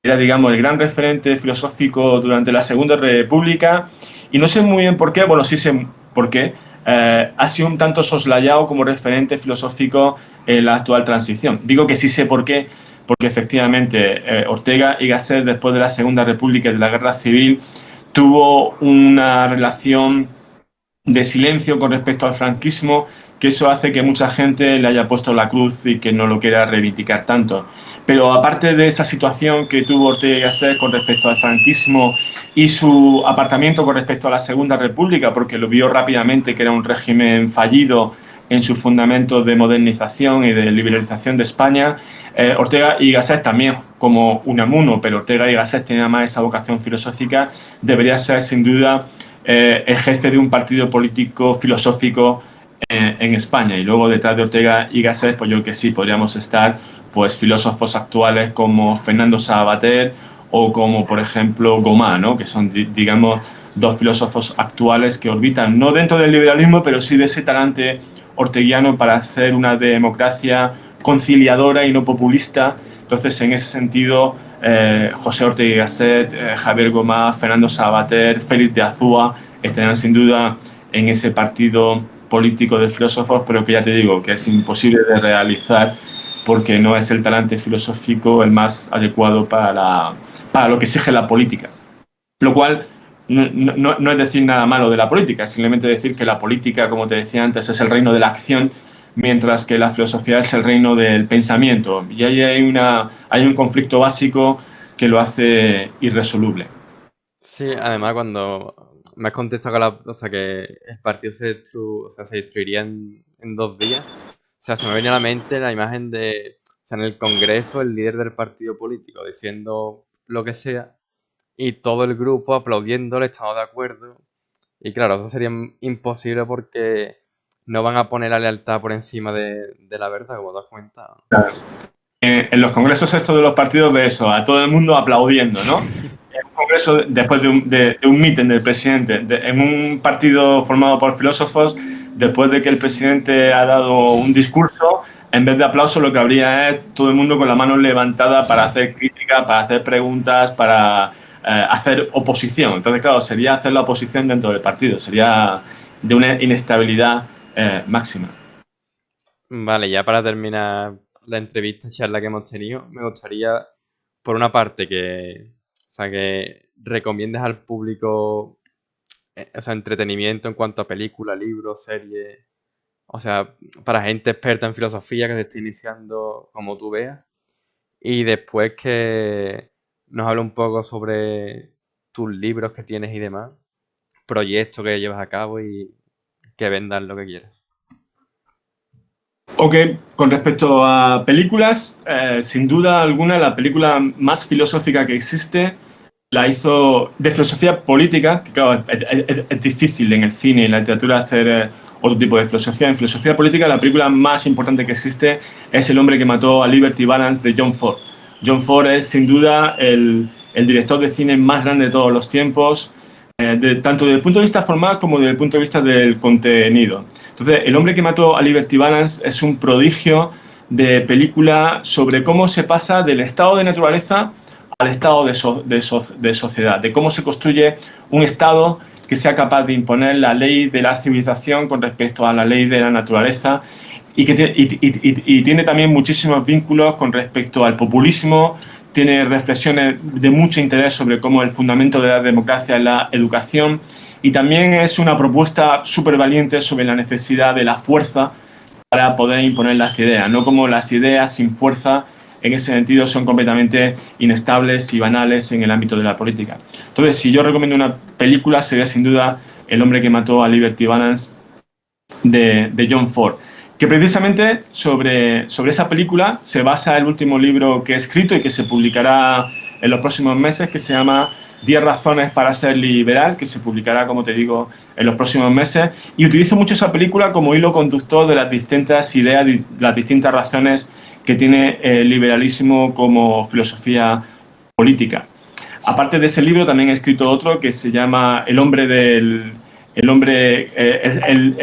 Era, digamos, el gran referente filosófico durante la Segunda República, y no sé muy bien por qué, bueno, sí sé por qué, ha sido un tanto soslayado como referente filosófico en la actual transición. Digo que sí sé por qué, porque efectivamente Ortega y Gasset, después de la Segunda República y de la Guerra Civil, tuvo una relación de silencio con respecto al franquismo, que eso hace que mucha gente le haya puesto la cruz y que no lo quiera reivindicar tanto. Pero aparte de esa situación que tuvo Ortega y Gasset con respecto al franquismo y su apartamiento con respecto a la Segunda República, porque lo vio rápidamente que era un régimen fallido en sus fundamentos de modernización y de liberalización de España, Ortega y Gasset también, como Unamuno, pero Ortega y Gasset tenía más esa vocación filosófica, debería ser sin duda el jefe de un partido político filosófico en España. Y luego detrás de Ortega y Gasset, pues yo que sí, podríamos estar pues filósofos actuales como Fernando Savater o como por ejemplo Gomá, ¿no? Que son digamos dos filósofos actuales que orbitan no dentro del liberalismo, pero sí de ese talante orteguiano para hacer una democracia conciliadora y no populista. Entonces, en ese sentido, José Ortega y Gasset, Javier Gomá, Fernando Savater, Félix de Azúa estarán sin duda en ese partido político de filósofos, pero que ya te digo que es imposible de realizar porque no es el talante filosófico el más adecuado para lo que exige la política. Lo cual no es decir nada malo de la política, es simplemente decir que la política, como te decía antes, es el reino de la acción, mientras que la filosofía es el reino del pensamiento. Y ahí hay un conflicto básico que lo hace irresoluble. Sí, además cuando me has contestado que, o sea, que el partido o sea, se destruiría en 2 días, o sea, se me viene a la mente la imagen de, o sea, en el Congreso, el líder del partido político diciendo lo que sea y todo el grupo aplaudiéndole, estando de acuerdo. Y claro, eso sería imposible porque no van a poner la lealtad por encima de la verdad, como te has comentado. En los congresos estos de los partidos ves eso, a todo el mundo aplaudiendo, ¿no? En un congreso, después de un meeting del presidente, en un partido formado por filósofos, después de que el presidente ha dado un discurso, en vez de aplauso lo que habría es todo el mundo con la mano levantada para hacer críticas, para hacer preguntas, para hacer oposición. Entonces, claro, sería hacer la oposición dentro del partido, sería de una inestabilidad máxima. Vale, ya para terminar la entrevista, charla que hemos tenido, me gustaría, por una parte, o sea, que recomiendes al público, o sea, entretenimiento en cuanto a películas, libros, series, o sea, para gente experta en filosofía que se esté iniciando como tú veas. Y después que nos hable un poco sobre tus libros que tienes y demás, proyectos que llevas a cabo y que vendas lo que quieras. Ok, con respecto a películas, sin duda alguna la película más filosófica que existe la hizo de filosofía política, que claro, es difícil en el cine y en la literatura hacer otro tipo de filosofía. En filosofía política la película más importante que existe es El hombre que mató a Liberty Balance de John Ford. John Ford es sin duda el director de cine más grande de todos los tiempos, tanto desde el punto de vista formal como desde el punto de vista del contenido. Entonces, El hombre que mató a Liberty Balance es un prodigio de película sobre cómo se pasa del estado de naturaleza al estado de sociedad, de cómo se construye un estado que sea capaz de imponer la ley de la civilización con respecto a la ley de la naturaleza y tiene también muchísimos vínculos con respecto al populismo, tiene reflexiones de mucho interés sobre cómo el fundamento de la democracia es la educación y también es una propuesta súper valiente sobre la necesidad de la fuerza para poder imponer las ideas, no como las ideas sin fuerza en ese sentido son completamente inestables y banales en el ámbito de la política. Entonces, si yo recomiendo una película sería sin duda El hombre que mató a Liberty Balance de John Ford, que precisamente sobre esa película se basa el último libro que he escrito y que se publicará en los próximos meses, que se llama 10 razones para ser liberal, que se publicará, como te digo, en los próximos meses. Y utilizo mucho esa película como hilo conductor de las distintas ideas, de las distintas razones que tiene el liberalismo como filosofía política. Aparte de ese libro, también he escrito otro que se llama el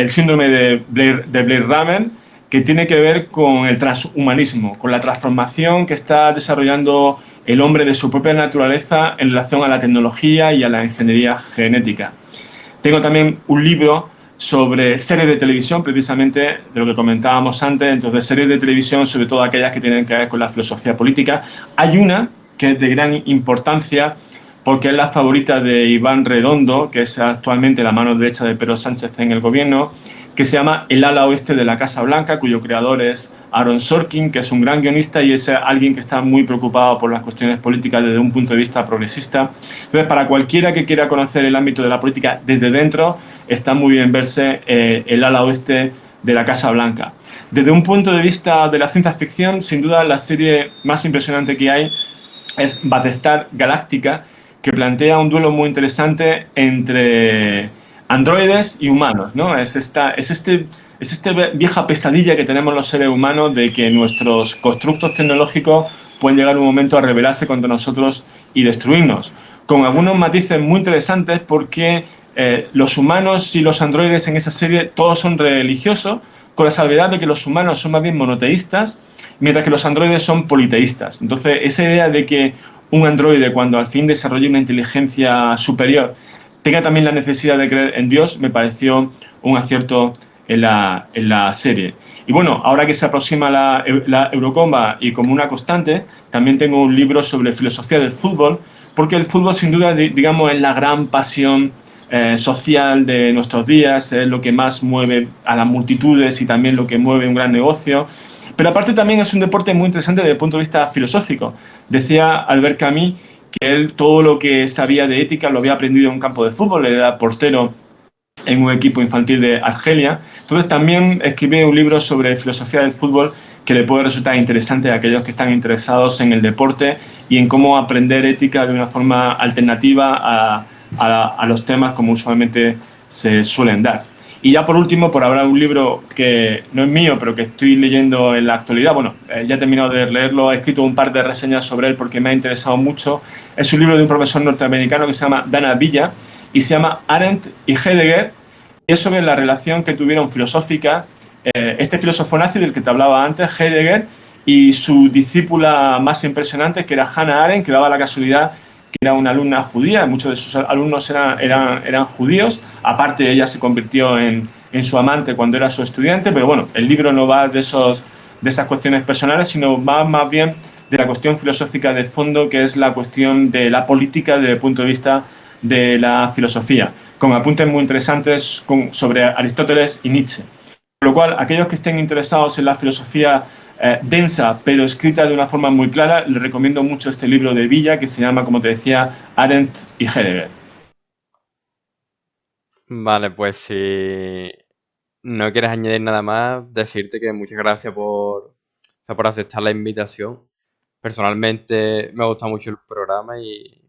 síndrome de Blair Ramen, que tiene que ver con el transhumanismo, con la transformación que está desarrollando el hombre de su propia naturaleza en relación a la tecnología y a la ingeniería genética. Tengo también un libro sobre series de televisión, precisamente de lo que comentábamos antes, entonces series de televisión, sobre todo aquellas que tienen que ver con la filosofía política. Hay una que es de gran importancia porque es la favorita de Iván Redondo, que es actualmente la mano derecha de Pedro Sánchez en el gobierno, que se llama El ala oeste de la Casa Blanca, cuyo creador es Aaron Sorkin, que es un gran guionista y es alguien que está muy preocupado por las cuestiones políticas desde un punto de vista progresista. Entonces, para cualquiera que quiera conocer el ámbito de la política desde dentro, está muy bien verse El ala oeste de la Casa Blanca. Desde un punto de vista de la ciencia ficción, sin duda la serie más impresionante que hay es Battlestar Galactica, que plantea un duelo muy interesante entre androides y humanos, ¿no? Es esta vieja pesadilla que tenemos los seres humanos de que nuestros constructos tecnológicos pueden llegar un momento a rebelarse contra nosotros y destruirnos, con algunos matices muy interesantes porque los humanos y los androides en esa serie todos son religiosos, con la salvedad de que los humanos son más bien monoteístas, mientras que los androides son politeístas. Entonces, esa idea de que un androide, cuando al fin desarrolle una inteligencia superior, tenga también la necesidad de creer en Dios, me pareció un acierto en la serie. Y bueno, ahora que se aproxima la Eurocopa y como una constante, también tengo un libro sobre filosofía del fútbol, porque el fútbol sin duda, digamos, es la gran pasión social de nuestros días, es lo que más mueve a las multitudes y también lo que mueve un gran negocio. Pero aparte también es un deporte muy interesante desde el punto de vista filosófico. Decía Albert Camus que él todo lo que sabía de ética lo había aprendido en un campo de fútbol, él era portero en un equipo infantil de Argelia. Entonces también escribí un libro sobre filosofía del fútbol que le puede resultar interesante a aquellos que están interesados en el deporte y en cómo aprender ética de una forma alternativa a los temas como usualmente se suelen dar. Y ya por último, por hablar de un libro que no es mío, pero que estoy leyendo en la actualidad, bueno, ya he terminado de leerlo, he escrito un par de reseñas sobre él porque me ha interesado mucho. Es un libro de un profesor norteamericano que se llama Dana Villa y se llama Arendt y Heidegger, y es sobre la relación que tuvieron filosófica este filósofo nazi del que te hablaba antes, Heidegger, y su discípula más impresionante, que era Hannah Arendt, que daba la casualidad que era una alumna judía, muchos de sus alumnos eran judíos, aparte ella se convirtió en su amante cuando era su estudiante, pero bueno, el libro no va de esas cuestiones personales, sino va más bien de la cuestión filosófica de fondo, que es la cuestión de la política desde el punto de vista de la filosofía, con apuntes muy interesantes sobre Aristóteles y Nietzsche. Por lo cual, aquellos que estén interesados en la filosofía densa, pero escrita de una forma muy clara, les recomiendo mucho este libro de Villa, que se llama, como te decía, Arendt y Heidegger. Vale, pues si no quieres añadir nada más, decirte que muchas gracias o sea, por aceptar la invitación. Personalmente me ha gustado mucho el programa y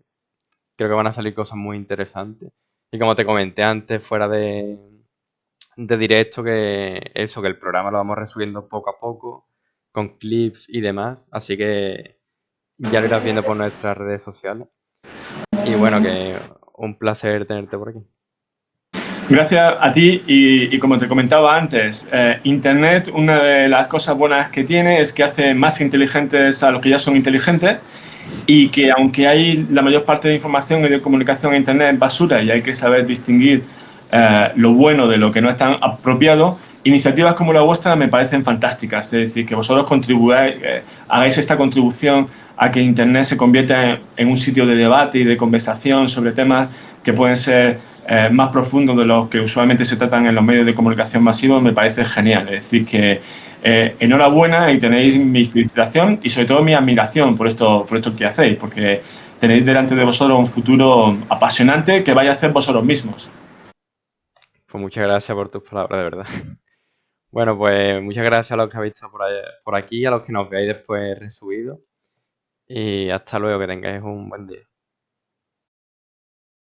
creo que van a salir cosas muy interesantes. Y como te comenté antes, fuera de directo, que eso, que el programa lo vamos resubiendo poco a poco, con clips y demás. Así que ya lo irás viendo por nuestras redes sociales. Y bueno, que un placer tenerte por aquí. Gracias a ti y como te comentaba antes, Internet, una de las cosas buenas que tiene es que hace más inteligentes a los que ya son inteligentes y que aunque hay la mayor parte de información y de comunicación en Internet es basura y hay que saber distinguir lo bueno de lo que no es tan apropiado, iniciativas como la vuestra me parecen fantásticas. Es decir, que vosotros contribuyáis, hagáis esta contribución a que Internet se convierta en un sitio de debate y de conversación sobre temas que pueden ser más profundos de los que usualmente se tratan en los medios de comunicación masivos, me parece genial. Es decir, que enhorabuena y tenéis mi felicitación y sobre todo mi admiración por esto que hacéis, porque tenéis delante de vosotros un futuro apasionante que vais a hacer vosotros mismos. Pues muchas gracias por tus palabras, de verdad. Bueno, pues muchas gracias a los que habéis estado por aquí, a los que nos veáis después resubido. Y hasta luego, que tengáis un buen día.